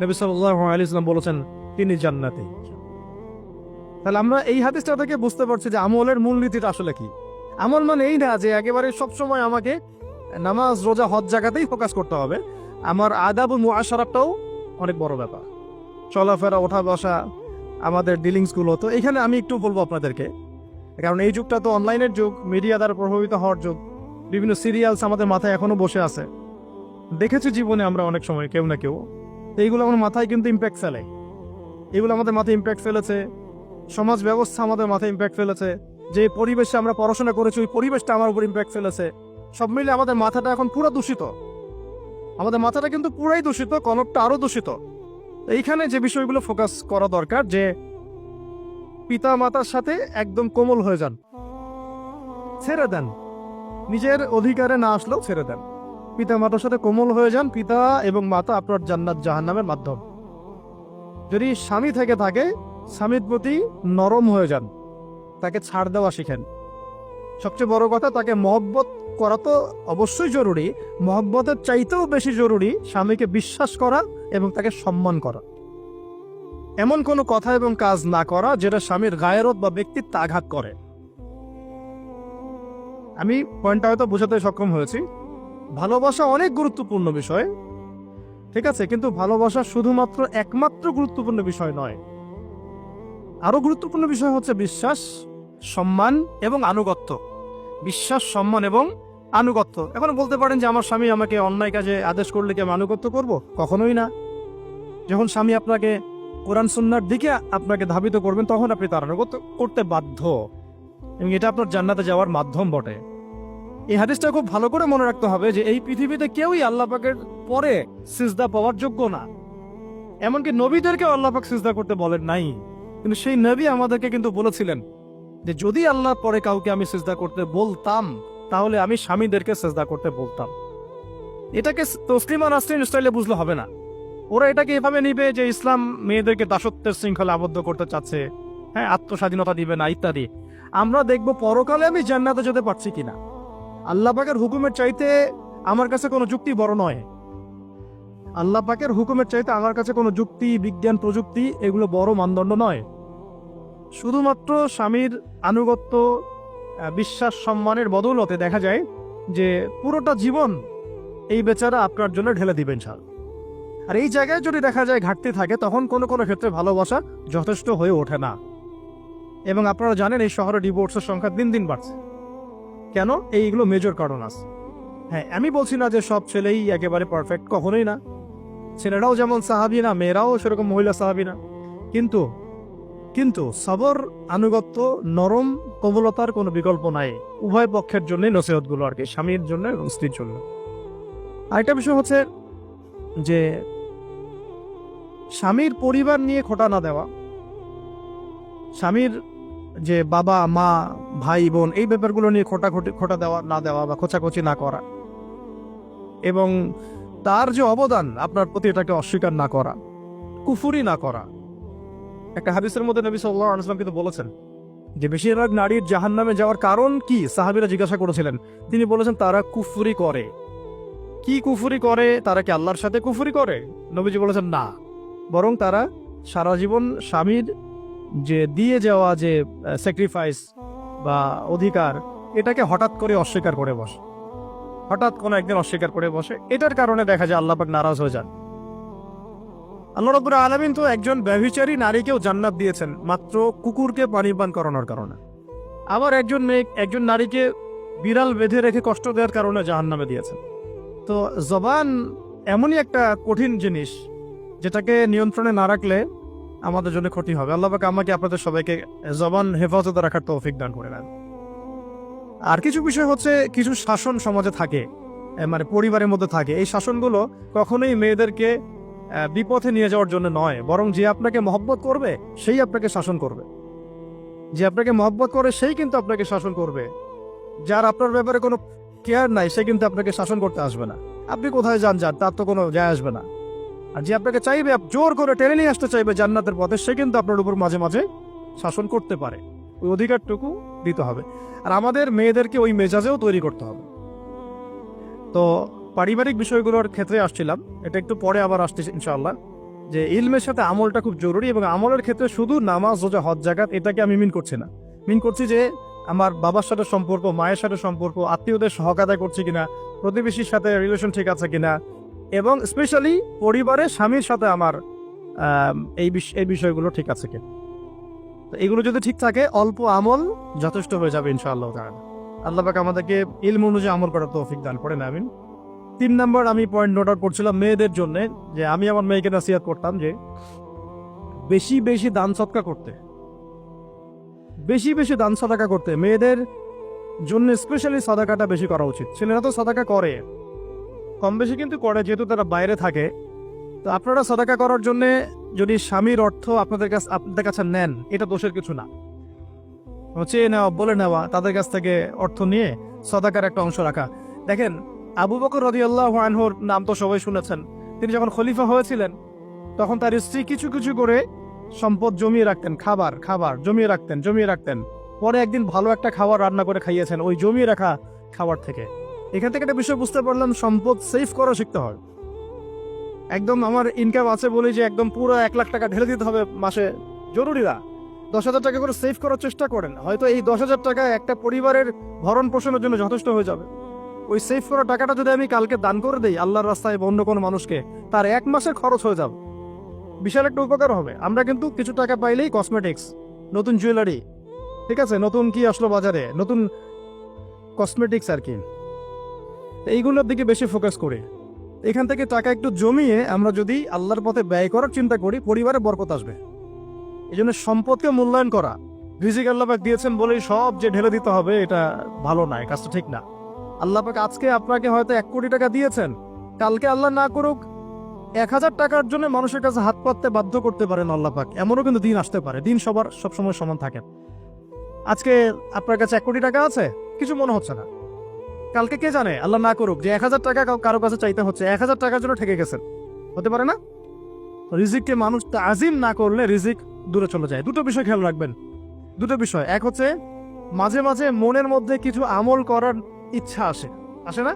নবী সাল্লাল্লাহু আলাইহি ওয়াসাল্লাম বলেছেন তিনি জান্নাতি। তাহলে আমরা এই হাদিসটা থেকে বুঝতে পারছি যে আমলের মূলনীতিটা আসলে কি। আমল মানে এই না যে একেবারে সবসময় আমাকে নামাজ, রোজা, হজ জায়গাতেই ফোকাস করতে হবে। আমার আদাব ও মুআশারাটাও অনেক বড় ব্যাপার, চলাফেরা, ওঠা বসা, আমাদের ডিলিংসগুলো। তো এখানে আমি একটু বলবো আপনাদেরকে, কারণ এই যুগটা তো অনলাইনের যুগ, মিডিয়া দ্বারা প্রভাবিত হওয়ার যুগ, বিভিন্ন সিরিয়ালস আমাদের মাথায় এখনো বসে আছে। দেখেছি জীবনে আমরা অনেক সময় কেউ না কেউ, এইগুলো আমার মাথায় কিন্তু ইম্প্যাক্ট ফেলে, এগুলো আমাদের মাথায় ইম্প্যাক্ট ফেলেছে, সমাজ ব্যবস্থা আমাদের মাথায় ইম্প্যাক্ট ফেলেছে, যে পরিবেশে আমরা পড়াশোনা করেছি ওই পরিবেশটা আমার উপর ইম্প্যাক্ট ফেলেছে। সব মিলে আমাদের মাথাটা এখন পুরো দূষিত, আমাদের মাথাটা কিন্তু পুরাই দূষিত, কলবটা আরো দূষিত। এইখানে যে বিষয়গুলো ফোকাস করা দরকার, যে পিতা মাতার সাথে একদম কোমল হয়ে যান, ছেড়ে দেন, নিজের অধিকারে না আসলেও ছেড়ে দেন, পিতা মাতার সাথে কোমল হয়ে যান। পিতা এবং মাতা আপনার জান্নাত জাহান্নামের মাধ্যম। যদি স্বামী থেকে থাকে, স্বামীর প্রতি নরম হয়ে যান, তাকে ছাড় দেওয়া শিখেন। সবচেয়ে বড় কথা, তাকে মহব্বত করা তো অবশ্যই জরুরি, মহব্বতের চাইতেও বেশি জরুরি স্বামীকে বিশ্বাস করা এবং তাকে সম্মান করা। এমন কোনো কথা এবং কাজ না করা যেটা স্বামীর গায়রত বা ব্যক্তিত্বে আঘাত করে। আমি পয়েন্টটা হয়তো বোঝাতে সক্ষম হয়েছি। ভালোবাসা অনেক গুরুত্বপূর্ণ বিষয়, ঠিক আছে, কিন্তু ভালোবাসা শুধুমাত্র একমাত্র গুরুত্বপূর্ণ বিষয় নয়। আরো গুরুত্বপূর্ণ বিষয় হচ্ছে বিশ্বাস, সম্মান এবং আনুগত্য। বিশ্বাস, সম্মান এবং আনুগত্য। এখন বলতে পারেন যে আমার স্বামী আমাকে অন্যায় কাজে আদেশ করলে কি আমি আনুগত্য করব? কখনোই না। যখন স্বামী আপনাকে কোরআন সুন্নাহর দিকে আপনাকে ধাবিত করবেন, তখন আপনি তার আনুগত্য করতে বাধ্য, এবং এটা আপনার জান্নাতে যাওয়ার মাধ্যম বটে। এই হাদিসটা খুব ভালো করে মনে রাখতে হবে যে এই পৃথিবীতে কেউই আল্লাহ পাকের পরে সিজদা পাওয়ার যোগ্য না। এমনকি নবীদেরকে আল্লাহ পাক সিজদা করতে বলেন নাই, কিন্তু সেই নবী আমাদেরকে কিন্তু বলেছিলেন যে যদি আল্লাহ পরে কাউকে আমি সিজদা করতে বলতাম, তাহলে আমি স্বামীদেরকে সিজদা করতে বলতাম। এটাকে তসলিমা নাসরিন স্টাইলে বুঝলে হবে না। ওরা এটাকে এভাবে নিবে যে ইসলাম মেয়েদেরকে দাসত্বের শৃঙ্খলা আবদ্ধ করতে চাচ্ছে, হ্যাঁ, আত্মস্বাধীনতা দিবে না ইত্যাদি। আমরা দেখব পরকালে আমি জান্নাতে যেতে পারছি কিনা। আল্লাহ পাকের হুকুমের চাইতে আমার কাছে কোনো যুক্তি বড় নয়। আল্লাহ পাকের হুকুমের চাইতে আমার কাছে কোনো যুক্তি, বিজ্ঞান, প্রযুক্তি এগুলো বড় মানদণ্ড নয়। শুধুমাত্র স্বামীর আনুগত্য, বিশ্বাস, সম্মানের বদৌলতে দেখা যায় যে পুরোটা জীবন এই বেচারা আপনার জন্য ঢেলে দিবেন ছাড়। আর এই জায়গায় যদি দেখা যায় ঘাটতি থাকে, তখন কোনো কোনো ক্ষেত্রে ভালোবাসা যথেষ্ট হয়ে ওঠে না। এবং আপনারা জানেন এই শহরে ডিভোর্সের সংখ্যা দিন দিন বাড়ছে। কেন? এইগুলো মেজর কারণ আছে। হ্যাঁ, আমি বলছি না যে সব ছেলেই একেবারে পারফেক্ট, কখনোই না। ছেলেরাও যেমন সাহাবী না, মেয়েরাও সেরকম মহিলা সাহাবী না। কিন্তু সবর, আনুগত্য, নরম কোমলতার কোনো বিকল্প নাই। উভয় পক্ষের জন্যই নসিহতগুলো আর কি, স্বামীর জন্য এবং স্ত্রীর জন্য। আরেকটা বিষয় হচ্ছে যে স্বামীর পরিবার নিয়ে খোঁটা না দেওয়া, স্বামীর যে বাবা মা ভাই বোন এই ব্যাপারগুলো নিয়ে খোঁটা দেওয়া না দেওয়া বা খোঁচাখুচি না করা, এবং তার যে অবদান আপনার প্রতি এটাকে অস্বীকার না করা, কুফুরি না করা। একটা হাদিসের মধ্যে নবী সাল্লাল্লাহু আলাইহি ওয়াসাল্লাম কিন্তু বলেছেন যে বেশিরভাগ নারীর জাহান্নামে যাওয়ার কারণ কি? সাহাবীরা জিজ্ঞাসা করেছিলেন, তিনি বলেছেন তারা কুফরি করে। কি কুফরি করে? তারা কি আল্লাহর সাথে কুফরি করে? নবীজি বলেছেন না, বরং তারা সারা জীবন স্বামীর যে দিয়ে যাওয়া যে স্যাক্রিফাইস বা অধিকার, এটাকে হঠাৎ করে অস্বীকার করে বসে, হঠাৎ কোনো একদিন অস্বীকার করে বসে। এটার কারণে দেখা যায় আল্লাহ পাক নারাজ হয়ে যান। আল্লাহ রাব্বুল আলামিন তো একজন ব্যভিচারী নারীকেও জান্নাত দিয়েছেন মাত্র কুকুরকে পানি পান করানোর কারণে। আবার একজন নারীকে বিড়াল বেঁধে রেখে কষ্ট দেওয়ার কারণে জাহান্নামে দিয়েছেন। তো জবান এমনই একটা কঠিন জিনিস, যেটাকে নিয়ন্ত্রণে না রাখলে আমাদের জন্য ক্ষতি হবে। আল্লাহ পাক আমাকে আপনাদের সবাইকে জবান হেফাজতে রাখার তৌফিক দান করে দেন। আর কিছু বিষয় হচ্ছে, কিছু শাসন সমাজে থাকে, মানে পরিবারের মধ্যে থাকে। এই শাসনগুলো কখনোই মেয়েদেরকে বিপথে নিয়ে যাওয়ার জন্য নয়, বরং যে আপনাকে মহব্বত করবে সেই আপনাকে শাসন করবে। যে আপনাকে মহব্বত করে সেই কিন্তু আপনাকে শাসন করবে। যার আপনার ব্যাপারে কোনো কেয়ার নাই সে কিন্তু আপনাকে শাসন করতে আসবে না। আপনি কোথায় যান তার তো কোনো যায় আসবে না। আর যে আপনাকে চাইবে, জোর করে টেনে নিয়ে আসতে চাইবে জান্নাতের পথে, সে কিন্তু আপনার উপর মাঝে মাঝে শাসন করতে পারে। ওই অধিকারটুকু দিতে হবে। আর আমাদের মেয়েদেরকে ওই মেজাজেও তৈরি করতে হবে। তো পারিবারিক বিষয়গুলোর ক্ষেত্রে আসছিলাম, এটা একটু পরে আবার আসতেছি ইনশাআল্লাহ, যে ইলমের সাথে আমলটা খুব জরুরি। এবং আমলের ক্ষেত্রে শুধু নামাজ, রোজা, হজ, যাকাত এটাকে আমি মিন করছি না। মিন করছি যে আমার বাবার সাথে সম্পর্ক, মায়ের সাথে সম্পর্ক, আত্মীয়দের হক আদায় করছি কিনা, প্রতিবেশীর সাথে রিলেশন ঠিক আছে কিনা, এবং স্পেশালি পরিবারে স্বামীর সাথে আমার এই বিষয়গুলো ঠিক আছে কিনা। তো এগুলো যদি ঠিক থাকে, অল্প আমল যথেষ্ট হয়ে যাবে ইনশাআল্লাহ তাআলা। আল্লাহ পাক আমাদেরকে ইলম অনুযায়ী আমল করার তৌফিক দান করেন, আমিন। 3 নম্বর আমি পয়েন্ট নোট আউট করছিলাম মেয়েদের জন্য, যে আমি আমার মেয়েকে নসিহত করতাম যে বেশি বেশি দান সদকা করতে, বেশি বেশি দান সাদাকা করতে। মেয়েদের জন্য স্পেশালি সাদাকাটা বেশি করা উচিত। ছেলেরা তো সাদাকা করে, কম বেশি কিন্তু করে, যেহেতু তারা বাইরে থাকে। তো আপনারা সাদাকা করার জন্য যদি স্বামীর অর্থ আপনাদের কাছে নেন, এটা দোষের কিছু না। চেয়ে নেওয়া, বলে নেওয়া, তাদের কাছ থেকে অর্থ নিয়ে সাদাকার একটা অংশ রাখা। দেখেন, আবু বকর রাদিয়াল্লাহু আনহুর নাম তো সবাই শুনেছেন। তিনি যখন খলিফা হয়েছিলেন তখন তার স্ত্রী কিছু কিছু করে সম্পদ জমিয়ে রাখতেন, খাবার জমিয়ে রাখতেন। পরে একদিন ভালো একটা খাবার রান্না করে খাইয়েছেন ওই জমিয়ে রাখা খাবার থেকে। এখান থেকে একটা বিষয় বুঝতে পারলাম, সম্পদ সেভ করা শিখতে হয়। একদম আমার ইনকাম আছে বলে যে একদম পুরো 1 লাখ টাকা ঢেলে দিতে হবে মাসে, জরুরি না। 10,000 টাকা করে সেভ করার চেষ্টা করেন। হয়তো এই 10,000 টাকা একটা পরিবারের ভরণ পোষণের জন্য যথেষ্ট হয়ে যাবে। ওই সেভ করা টাকাটা যদি আমি কালকে দান করে দেই আল্লাহর রাস্তায় বা অন্য কোনো মানুষকে, তার 1 মাসের খরচ হয়ে যাবে, বিশাল একটা উপকার হবে। আমরা কিন্তু কিছু টাকা পাইলেই কসমেটিক্স, নতুন জুয়েলারি, ঠিক আছে, নতুন কি আসলো বাজারে, নতুন কসমেটিক্স আর কি, এইগুলোর দিকে বেশি ফোকাস করি। এখান থেকে টাকা একটু জমিয়ে আমরা যদি আল্লাহর পথে ব্যয় করার চিন্তা করি, পরিবারে বরকত আসবে। এই জন্য সম্পদকে মূল্যায়ন করা, রিজিক আল্লাহ পাক দিয়েছেন বলেই সব যে ঢেলে দিতে হবে, এটা ভালো না, কাজটা ঠিক না। আল্লাহ পাক আজকে আপনাকে হয়তো 1 কোটি টাকা দিয়েছেন, কালকে আল্লাহ না করুক 1000 টাকার জন্য মানুষের কাছে হাত পাততে বাধ্য করতে পারেন আল্লাহ পাক। এমনও কিন্তু দিন আসতে পারে, দিন সবার সবসময় সমান থাকে। আজকে আপনার কাছে 1 কোটি টাকা আছে, কিছু মনে হচ্ছে না। কালকে কে জানে, আল্লাহ না করুক, যে 1000 টাকা কারো কাছে চাইতে হচ্ছে, 1000 টাকার জন্য ঠেকে গেছেন, হতে পারে না? রিজিককে মানুষ তাজিম না করলে রিজিক দূরে চলে যায়। দুটো বিষয় খেয়াল রাখবেন, দুটো বিষয়। এক হচ্ছে মাঝে মাঝে মনের মধ্যে কিছু আমল করার ইচ্ছা আসে না?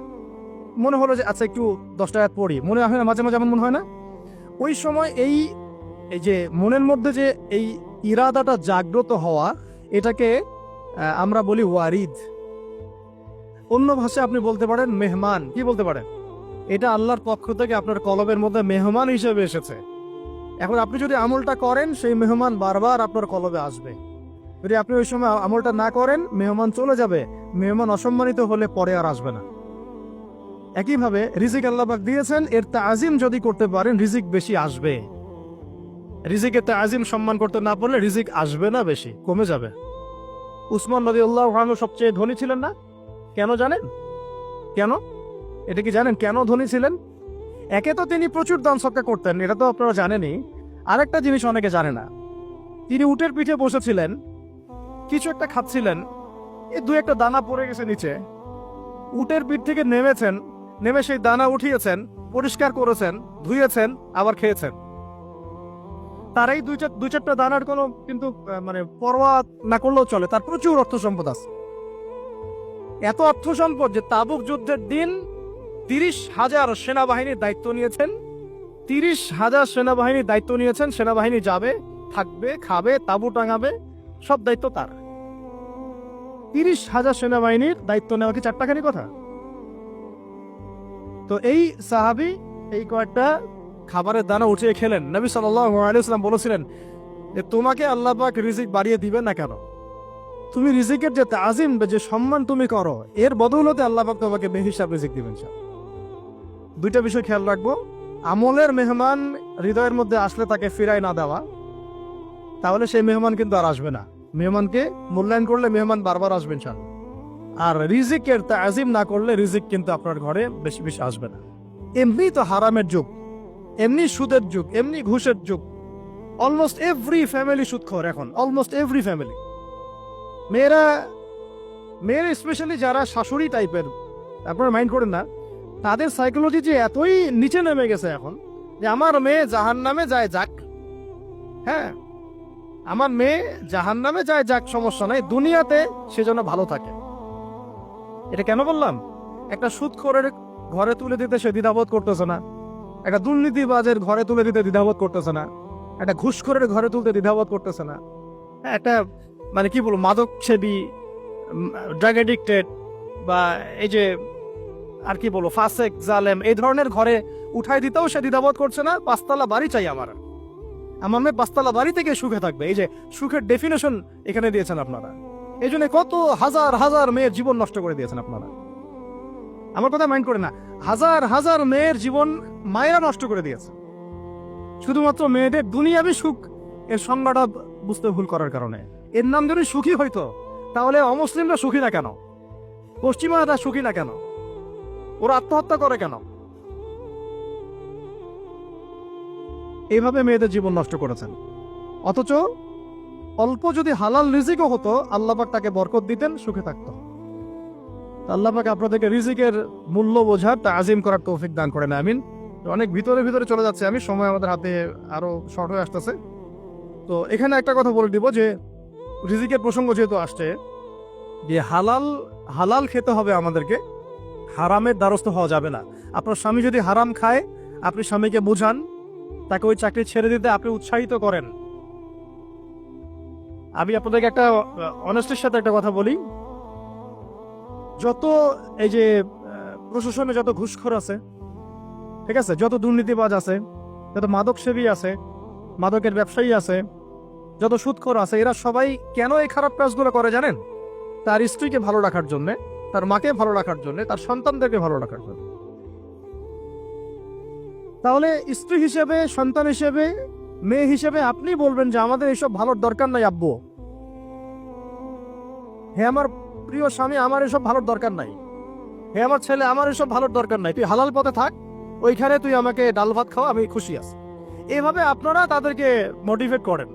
মনে হলো যে আচ্ছা একটু 10 টাকা পড়ি, মনে হয় না মাঝে মাঝে, এমন মনে হয় না? ওই সময় এই যে মনের মধ্যে যে এই ইরাদাটা জাগ্রত হওয়া, এটাকে আমরা বলি ওয়ারিদ। অন্য ভাষায় আপনি বলতে পারেন মেহমান। কি বলতে পারেন? এটা আল্লাহর পক্ষ থেকে আপনার কলবের মধ্যে মেহমান হিসেবে এসেছে। এখন আপনি যদি আমলটা করেন, সেই মেহমান বারবার আপনার কলবে আসবে। যদি আপনি ওই সময় আমলটা না করেন, মেহমান চলে যাবে। মেহমান অসম্মানিত হলে পরে আর আসবে না। একইভাবে রিজিক আল্লাহ পাক দিয়েছেন, এর তাজিম যদি করতে পারেন রিজিক বেশি আসবে। রিজিকের তাজিম সম্মান করতে না পারলে রিজিক আসবে না, বেশি কমে যাবে। উসমান রাদিয়াল্লাহু আনহু সবচেয়ে ধনী ছিলেন না? কেন জানেন? কেন? এটা কি জানেন কেন ধনী ছিলেন? একে তো তিনি প্রচুর দান সদকা করতেন, এটা তো আপনারা জানেনই। আরেকটা জিনিস অনেকে জানে না, তিনি উটের পিঠে বসেছিলেন, কিছু একটা খাচ্ছিলেন, এই 2-1টা দানা পড়ে গেছে নিচে। উটের পিঠ থেকে নেমেছেন, নেমে সেই দানা উঠিয়েছেন, পরিষ্কার করেছেন, ধুয়েছেন, আবার খেয়েছেন। তার এই 2-4টা দানার কোনো কিন্তু মানে পরোয়া না করলেও চলে, তার প্রচুর অর্থ সম্পদ আছে। এত অর্থ সম্পদ যে তাবুক যুদ্ধের দিন 30,000 সেনাবাহিনীর দায়িত্ব নিয়েছেন, 30,000 সেনাবাহিনীর দায়িত্ব নিয়েছেন। সেনাবাহিনী যাবে, থাকবে, খাবে, তাঁবু টাঙাবে, সব দায়িত্ব তার। 30,000 সেনাবাহিনীর দায়িত্ব নেওয়া কি চারটাখানি কথা? তো এই সাহাবী এই কয়েকটা খাবারের দানা উঠিয়ে খেলেন। নবী সাল্লাল্লাহু আলাইহি ওয়াসাল্লাম বলেছিলেন যে তোমাকে আল্লাহ পাক রিজিক বাড়িয়ে দিবেন না কেন? তুমি রিজিকের যে তাজিম, যে সম্মান তুমি করো, এর বদৌলতে আল্লাহ পাক তোমাকে বেহিসাব রিজিক দিবেন। দুইটা বিষয় খেয়াল রাখবো। আমলের মেহমান হৃদয়ের মধ্যে আসলে তাকে ফিরায় না দেওয়া, তাহলে সেই মেহমান কিন্তু আর আসবে না। মেহমানকে মূল্যায়ন করলে মেহমান বারবার আসবেন। আর রিজিকের তাজিম না করলে রিজিক কিন্তু আপনার ঘরে বেশি বেশি আসবে না। এমনি তো হারামের যুগ, এমনি সুদের যুগ, এমনি ঘুষের যুগ। অলমোস্ট এভরি ফ্যামিলি সুদখোর এখন, অলমোস্ট এভরি ফ্যামিলি। মেয়েরা স্পেশালি যারা শাশুড়ি টাইপের, আপনারা মাইন্ড করেন না, তাদের সাইকোলজি যে এতই নিচে নেমে গেছে এখন যে আমার মেয়ে জাহান্নামে যায় যাক, হ্যাঁ আমার মেয়ে জাহান্নামে যায় যাক, সমস্যা নাই, দুনিয়াতে সে যেন ভালো থাকে। এটা কেন বললাম? একটা সুদখোরের ঘরে তুলে দিতে সে দ্বিধাবোধ করতেছে না, একটা দুর্নীতিবাজের ঘরে তুলে দিতে দ্বিধাবোধ করতেছে না, একটা ঘুষখোরের ঘরে তুলতে দ্বিধাবোধ করতেছে না, একটা মানে কি বলবো মাদক সেবী, ড্রাগ এডিক্টেড বা এই যে আর কি বলবো ফাসেক জালেম, এই ধরনের ঘরে উঠাই দিতেও সে দ্বিধাবোধ করছে না। 5 তলা বাড়ি চাই আমার মেয়ে 5 তলা বাড়ি থেকে সুখে থাকবে। এই যে সুখের ডেফিনেশন এখানে দিয়েছেন আপনারা। এই জন্য কত হাজার হাজার মেয়ের জীবন নষ্ট করে দিয়েছেন আপনারা। আমার কথা মাইন্ড করে না, হাজার হাজার মেয়ের জীবন মায়েরা নষ্ট করে দিয়েছে শুধুমাত্র মেয়েদের দুনিয়াবি সুখ এর সংজ্ঞাটা বুঝতে ভুল করার কারণে। এর নাম যদি সুখী হইতো তাহলে অমুসলিমরা সুখী না কেন? পশ্চিমারা সুখী না কেন? ওরা আত্মহত্যা করে কেন? এইভাবে মেয়েদের জীবন নষ্ট করেছেন। অথচ অল্প যদি হালাল রিজিকও হতো, আল্লাহ পাক তাকে বরকত দিতেন, সুখে থাকতো। আল্লাহ পাক আপনাদেরকে রিজিকের মূল্য বোঝার তাজিম করার তৌফিক দান করেন, আমিন। অনেক ভিতরে চলে যাচ্ছে আমি, সময় আমাদের হাতে আরো শর্ট হয়ে আসতেছে। তো এখানে একটা কথা বলে দিব যে রিজিকের প্রসঙ্গ যেহেতু আসছে, যে হালাল খেতে হবে আমাদেরকে, হারামের দ্বারস্থ হওয়া যাবে না। আপনার স্বামী যদি হারাম খায়, আপনি স্বামীকে বুঝান, তাকে ওই চাকরি ছেড়ে দিতে আপনি উৎসাহিত করেন। আমি আপনাদেরকে একটা অনেস্টির সাথে একটা কথা বলি, যত এই যে প্রশাসনে যত ঘুষখোর আছে, ঠিক আছে, যত দুর্নীতিবাজ আছে, যত মাদক সেবী আছে, মাদকের ব্যবসায়ী আছে, যত সুদখোর আছে, এরা সবাই কেন এই খারাপ কাজগুলো করে জানেন? তার স্ত্রীকে ভালো রাখার জন্য, তার মাকে ভালো রাখার জন্য, তার সন্তানদেরকে ভালো রাখার জন্য। তাহলে স্ত্রী হিসেবে, সন্তান হিসেবে, মেয়ে হিসেবে আপনি বলবেন যে আমাদের এইসব ভালোর দরকার নাই আব্বু, হে আমার প্রিয় স্বামী, আমার এসব ভালোর দরকার নাই, হে আমার ছেলে, আমার এসব ভালোর দরকার নাই, তুই হালাল পথে থাক, ওইখানে তুই আমাকে ডাল ভাত খাওয়া, আমি খুশি আছি। এভাবে আপনারা তাদেরকে মোটিভেট করেন,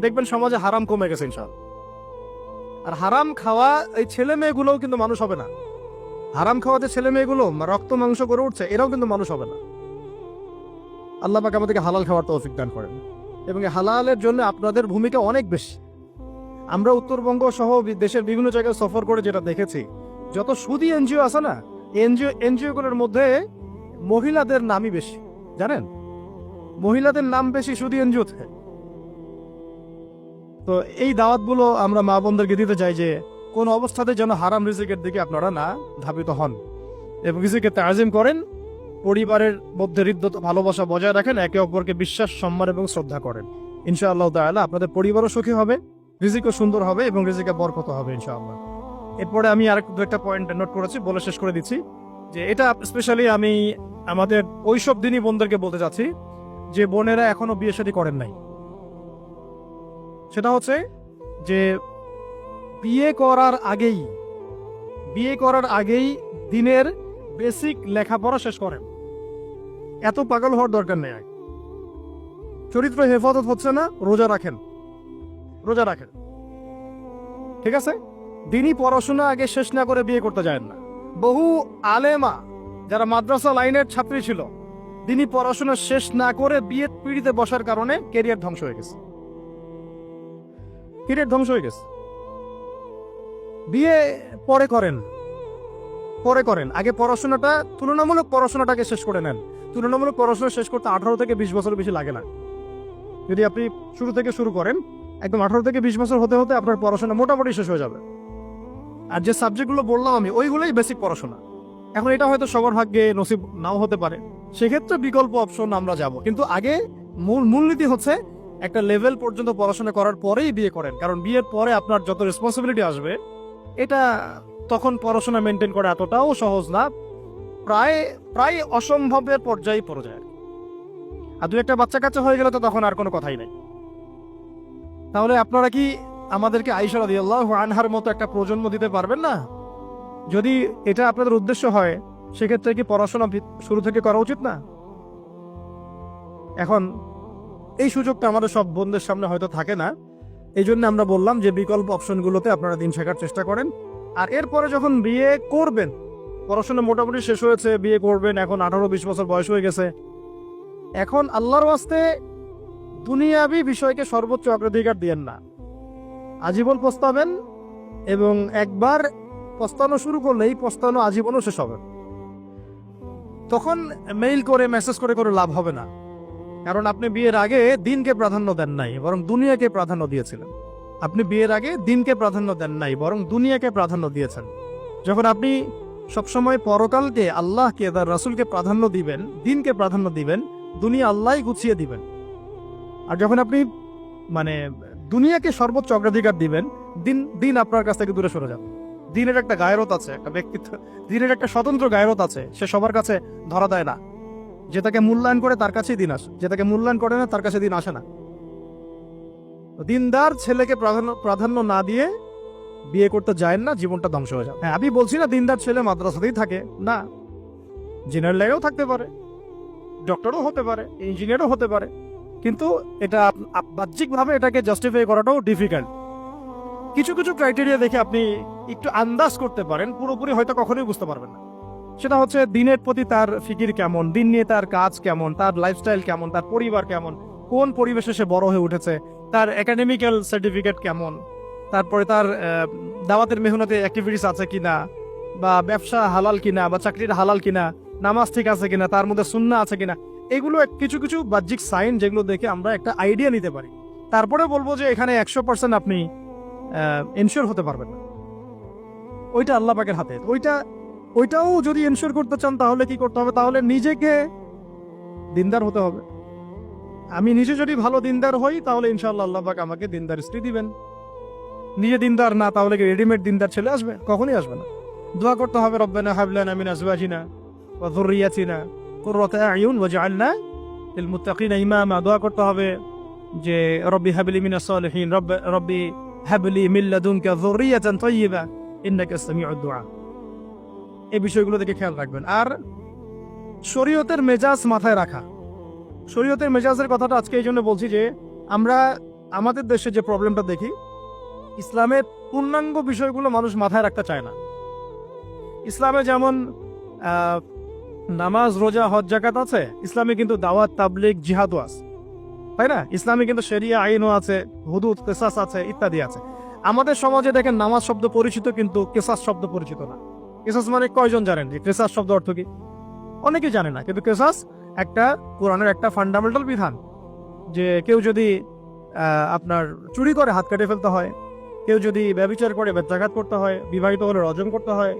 দেখবেন সমাজে হারাম কমে গেছে ইনশাআল্লাহ। আর হারাম খাওয়া এই ছেলে মেয়েগুলোও কিন্তু মানুষ হবে না। হারাম খাওয়াতে ছেলে মেয়েগুলো রক্ত মাংস করে উঠছে, এরাও কিন্তু মানুষ হবে না। আল্লাহ পাক আমাদেরকে হালাল খাওয়ার তৌফিক দান করেন, এবং হালালের জন্য আপনাদের ভূমিকা অনেক বেশি। আমরা উত্তরবঙ্গ সহ দেশের বিভিন্ন জায়গায় সফর করে যেটা দেখেছি, যত সুদী এনজিও আছে না, এনজিও গুলোর মধ্যে মহিলাদের নামই বেশি, জানেন? মহিলাদের নাম বেশি সুদী এনজিওতে। তো এই দাওয়াতগুলো আমরা মা বোনদেরকে দিতে চাই যে কোন অবস্থাতে যেন হারাম রিজিকের দিকে আপনারা না ধাবিত হন, এবং রিজিকের তাজিম করেন, পরিবারের মধ্যে হৃদ্যতা ভালোবাসা বজায় রাখেন, একে অপরকে বিশ্বাস, সম্মান এবং শ্রদ্ধা করেন। ইনশাআল্লাহ তাআলা আপনাদের পরিবারও সুখী হবে, রিজিকও সুন্দর হবে, এবং রিজিকে বরকত হবে ইনশাআল্লাহ। এরপরে আমি আর একটা পয়েন্ট নোট করেছি, বলে শেষ করে দিচ্ছি যে এটা স্পেশালি আমি আমাদের ওইসব দিনই বোনদেরকে বলতে চাচ্ছি যে বোনেরা এখনো বিয়ে শাদী করেন নাই। সেটা হচ্ছে যে বিয়ে করার আগেই দিনের বেসিক লেখাপড়া শেষ করেন। এত পাগল হওয়ার দরকার নেই। চরিত্র হেফাজত হচ্ছে না, রোজা রাখেন, ঠিক আছে? দিনই পড়াশোনা আগে শেষ না করে বিয়ে করতে যায় না। বহু আলেমা যারা মাদ্রাসা লাইনের ছাত্রী ছিল, দিনই পড়াশোনা শেষ না করে বিয়ে পিড়িতে বসার কারণে ক্যারিয়ার ধ্বংস হয়ে গেছে। বিয়ে পরে করেন, আগে তুলনামূলক পড়াশোনাটাকে শেষ করে নেন। তুলনামূলক পড়াশোনা শেষ করতে 18 থেকে 20 বছর বেশি লাগে না। যদি আপনি শুরু থেকে শুরু করেন, একদম 18 থেকে 20 বছর হতে হতে আপনার পড়াশোনা মোটামুটি শেষ হয়ে যাবে। আর যে সাবজেক্টগুলো বললাম আমি, ওইগুলোই বেসিক পড়াশোনা। এখন এটা হয়তো সবার ভাগ্যে নসিব নাও হতে পারে, সেক্ষেত্রে বিকল্প অপশন আমরা যাব। কিন্তু আগে মূলনীতি হচ্ছে একটা লেভেল পর্যন্ত পড়াশোনা করার পরেই বিয়ে করেন, কারণ বিয়ের পরে আপনার যত রেসপন্সিবিলিটি আসবে, এটা তখন পড়াশোনা মেনটেন করা এতটাও সহজ না, প্রায় প্রায় অসম্ভবের পর্যায়ে পড়ে যায়। আর দু একটা বাচ্চা কাচ্চা হয়ে গেলে তো তখন আর কোনো কথাই নেই। তাহলে আপনারা কি আমাদেরকে আয়েশা রাদিয়াল্লাহু আনহার মতো একটা প্রজন্ম দিতে পারবেন না? যদি এটা আপনাদের উদ্দেশ্য হয়, সেক্ষেত্রে কি পড়াশোনা শুরু থেকে করা উচিত না? এখন এই সুযোগটা আমাদের সব বোনদের সামনে হয়তো থাকে না, এই জন্য আমরা বললাম যে বিকল্প অপশনগুলোতে আপনারা দিন শেখার চেষ্টা করেন। আর এরপরে যখন বিয়ে করবেন, পড়াশোনা মোটামুটি শেষ হয়েছে, বিয়ে করবেন, এখন 18-20 বছর বয়স হয়ে গেছে, এখন আল্লাহর ওয়াস্তে দুনিয়াবি বিষয়কে সর্বোচ্চ অগ্রাধিকার দিয়েন না। আজীবন পস্তাবেন, এবং একবার পস্তানো শুরু করলেই পস্তানো আজীবনও শেষ হবে। তখন মেইল করে মেসেজ করে করে লাভ হবে না, কারণ আপনি বিয়ের আগে দিনকে প্রাধান্য দেন নাই, বরং দুনিয়াকে প্রাধান্য দিয়েছিলেন। আপনি বিয়ের আগে দিনকে প্রাধান্য দেন নাই, বরং দুনিয়াকে প্রাধান্য দিয়েছেন। যখন আপনি সবসময় পরকালকে, আল্লাহকে, তার রাসূলকে প্রাধান্য দিবেন, দিনকে প্রাধান্য দিবেন, দুনিয়া আল্লাহই গুছিয়ে দিবেন। আর যখন আপনি দুনিয়াকে সর্বোচ্চ অগ্রাধিকার দিবেন, দিন আপনার কাছ থেকে দূরে সরে যাবে। দিনের একটা গায়রত আছে, একটা ব্যক্তিত্ব, দিনের একটা স্বতন্ত্র গায়রত আছে, সে সবার কাছে ধরা দেয় না। যে তাকে মূল্যায়ন করে তার কাছেই দিন আসে, যে তাকে মূল্যায়ন করে না তার কাছে দিন আসে না। দিনদার ছেলেকে প্রাধান্য না দিয়ে বিয়ে করতে যায় না, জীবনটা ধ্বংস হয়ে যাবে। হ্যাঁ, আমি বলছি না দিনদার ছেলে মাদ্রাসাতেই থাকে, না, জেনারেল লাইনেও থাকতে পারে, ডক্টরও হতে পারে, ইঞ্জিনিয়ারও হতে পারে, কিন্তু এটা বাহ্যিকভাবে এটাকে জাস্টিফাই করাটাও ডিফিকাল্ট। কিছু কিছু ক্রাইটেরিয়া দেখে আপনি একটু আন্দাজ করতে পারেন, পুরোপুরি হয়তো কখনোই বুঝতে পারবেন না। সেটা হচ্ছে দিনের প্রতি তার ফিকির কেমন, দিন নিয়ে তার কাজ কেমন, তার লাইফস্টাইল কেমন, তার পরিবার কেমন, কোন পরিবেশে সে বড় হয়ে উঠেছে, তার একাডেমিক্যাল সার্টিফিকেট কেমন, তারপরে তার দাওয়াতের মেহনতে অ্যাক্টিভিটিস আছে কিনা, বা ব্যবসা হালাল কিনা, বা চাকরির হালাল কিনা, নামাজ ঠিক আছে কিনা, তার মধ্যে সুন্নাহ আছে কিনা। এগুলো কিছু কিছু বাহ্যিক সাইন, যেগুলো দেখে আমরা একটা আইডিয়া নিতে পারি। তারপরে বলবো যে এখানে 100% আপনি এনশিওর হতে পারবেন না, ওইটা আল্লাহ পাকের হাতে। ওইটাও যদি এনশিওর করতে চান, তাহলে কি করতে হবে? তাহলে নিজেকে দিনদার হতে হবে। আমি নিজে যদি ভালো দিনদার হই, তাহলে ইনশাআল্লাহ আল্লাহ পাক আমাকে দিনদার স্ত্রী দিবেন। নিজে দিনদার না, তাহলে কি রেডিমেড দিনদার ছেলে আসবে? কখনই আসবে না। দোয়া করতে হবে, রব্বানা হাব লানা মিন আজওয়াজিনা ওয়া যুররিয়াতিনা কুররাতা আয়ুন ওয়াজআলনা লিল মুত্তাকিনা ইমামা। দোয়া করতে হবে যে রব্বি হাবলি মিনাস সালিহিন, রব্বি হাবলি মিন লাদুনকা যুররিয়াতান তাইয়্যিবা ইন্নাকা সামিউদ দুআ। এই বিষয়গুলো দেখে খেয়াল রাখবেন। আর শরীয়তের মেজাজ মাথায় রাখা। শরীয়তের মেজাজের কথাটা আজকে এই জন্য বলছি যে আমরা আমাদের দেশে যে প্রবলেমটা দেখি, ইসলামের পূর্ণাঙ্গ বিষয়গুলো মানুষ মাথায় রাখতে চায় না। ইসলামে যেমন নামাজ, রোজা, হজ, যাকাত আছে, ইসলামে কিন্তু দাওয়াত, তাবলীগ, জিহাদও আছে, তাই না? ইসলামে কিন্তু শরিয়া আইনও আছে, হুদুদ, কিসাস আছে, ইত্যাদি আছে। আমাদের সমাজে দেখেন নামাজ শব্দ পরিচিত, কিন্তু কিসাস শব্দ পরিচিত না। কিসাস মানে কয়জন জানেন যে কিসাস শব্দ অর্থ কি? অনেকেই জানে না। কিন্তু কিসাস একটা কোরআনের একটা ফান্ডামেন্টাল বিধান, যে কেউ যদি আপনার চুরি করে হাত কেটে ফেলতে হয়, কেউ যদি ব্যভিচার করে বেত্রাঘাত করতে হয়, বিবাহিত হলে রজম করতে হয়,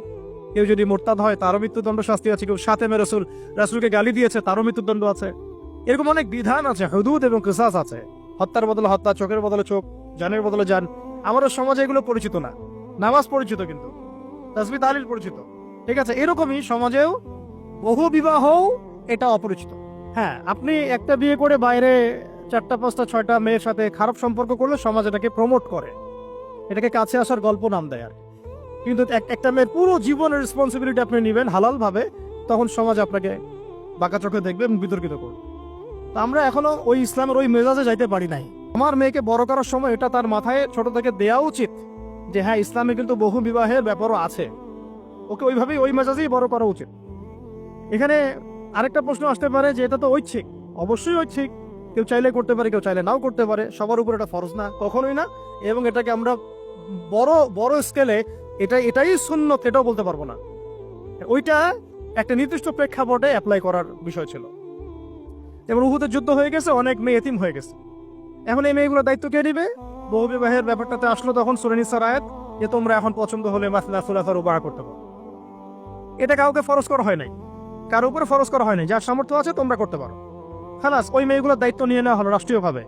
কেউ যদি মোরতাদ হয় তারও মৃত্যুদণ্ড শাস্তি আছে, কেউ সাতেমে রাসূলকে গালি দিয়েছে তারও মৃত্যুদণ্ড আছে। এরকম অনেক বিধান আছে, হুদুদ এবং কিসাস আছে। হত্যার বদলে হত্যা, চোখের বদলে চোখ, জানের বদলে জান। আমাদের সমাজে এগুলো পরিচিত না। নামাজ পরিচিত, কিন্তু তাসবিহ তাহলিল পরিচিত, ঠিক আছে? এরকমই সমাজেও বহু বিবাহ এটা অপরিচিত। হ্যাঁ, আপনি একটা বিয়ে করে বাইরে 4টা 5টা 6টা মেয়ের সাথে খারাপ সম্পর্ক করলে সমাজ এটাকে প্রমোট করে, এটাকে কাছে আসার গল্প নাম দেয় আর। কিন্তু একটা মেয়ের পুরো জীবনের রেসপন্সিবিলিটি আপনি নেবেন হালাল ভাবে, তখন সমাজ আপনাকে বাঁকা চোখে দেখবে এবং বিতর্কিত করবে। তা আমরা এখনো ওই ইসলামের ওই মেজাজে যাইতে পারি নাই। আমার মেয়েকে বড় করার সময় এটা তার মাথায় ছোট থেকে দেওয়া উচিত যে হ্যাঁ, ইসলামে কিন্তু বহু বিবাহের ব্যাপারও আছে, ওকে ওইভাবেই ওই মেজাজেই বড় করা উচিত। এখানে আরেকটা প্রশ্ন আসতে পারে যে এটা তো ঐচ্ছিক। অবশ্যই ঐচ্ছিক, কেউ চাইলে করতে পারে, কেউ চাইলে নাও করতে পারে, সবার উপর এটা ফরজ না, কখনোই না। এবং এটাকে আমরা বড় বড় স্কেলে এটাই সুন্নত এটাও বলতে পারবো না। ওইটা একটা নির্দিষ্ট প্রেক্ষাপটে অ্যাপ্লাই করার বিষয় ছিল। এবং উহুদের যুদ্ধ হয়ে গেছে, অনেক মেয়ে এতিম হয়ে গেছে। এখন এই মেয়েগুলোর দায়িত্ব কে নিবে? বহু বিবাহের ব্যাপারটাতে আসলো তখন সূরা নিসার আয়াত যে তোমরা এখন পছন্দ হলে মাসলা সুলাসা রুবা করতে পারো। এটা কাউকে ফরজ করা হয় নাই, কারো উপরে ফরজ করা হয় নাই। যার সামর্থ্য আছে তোমরা করতে পারো। খালাস, ওই মেয়েগুলোর দায়িত্ব নিয়ে নেওয়া হলো রাষ্ট্রীয়ভাবে।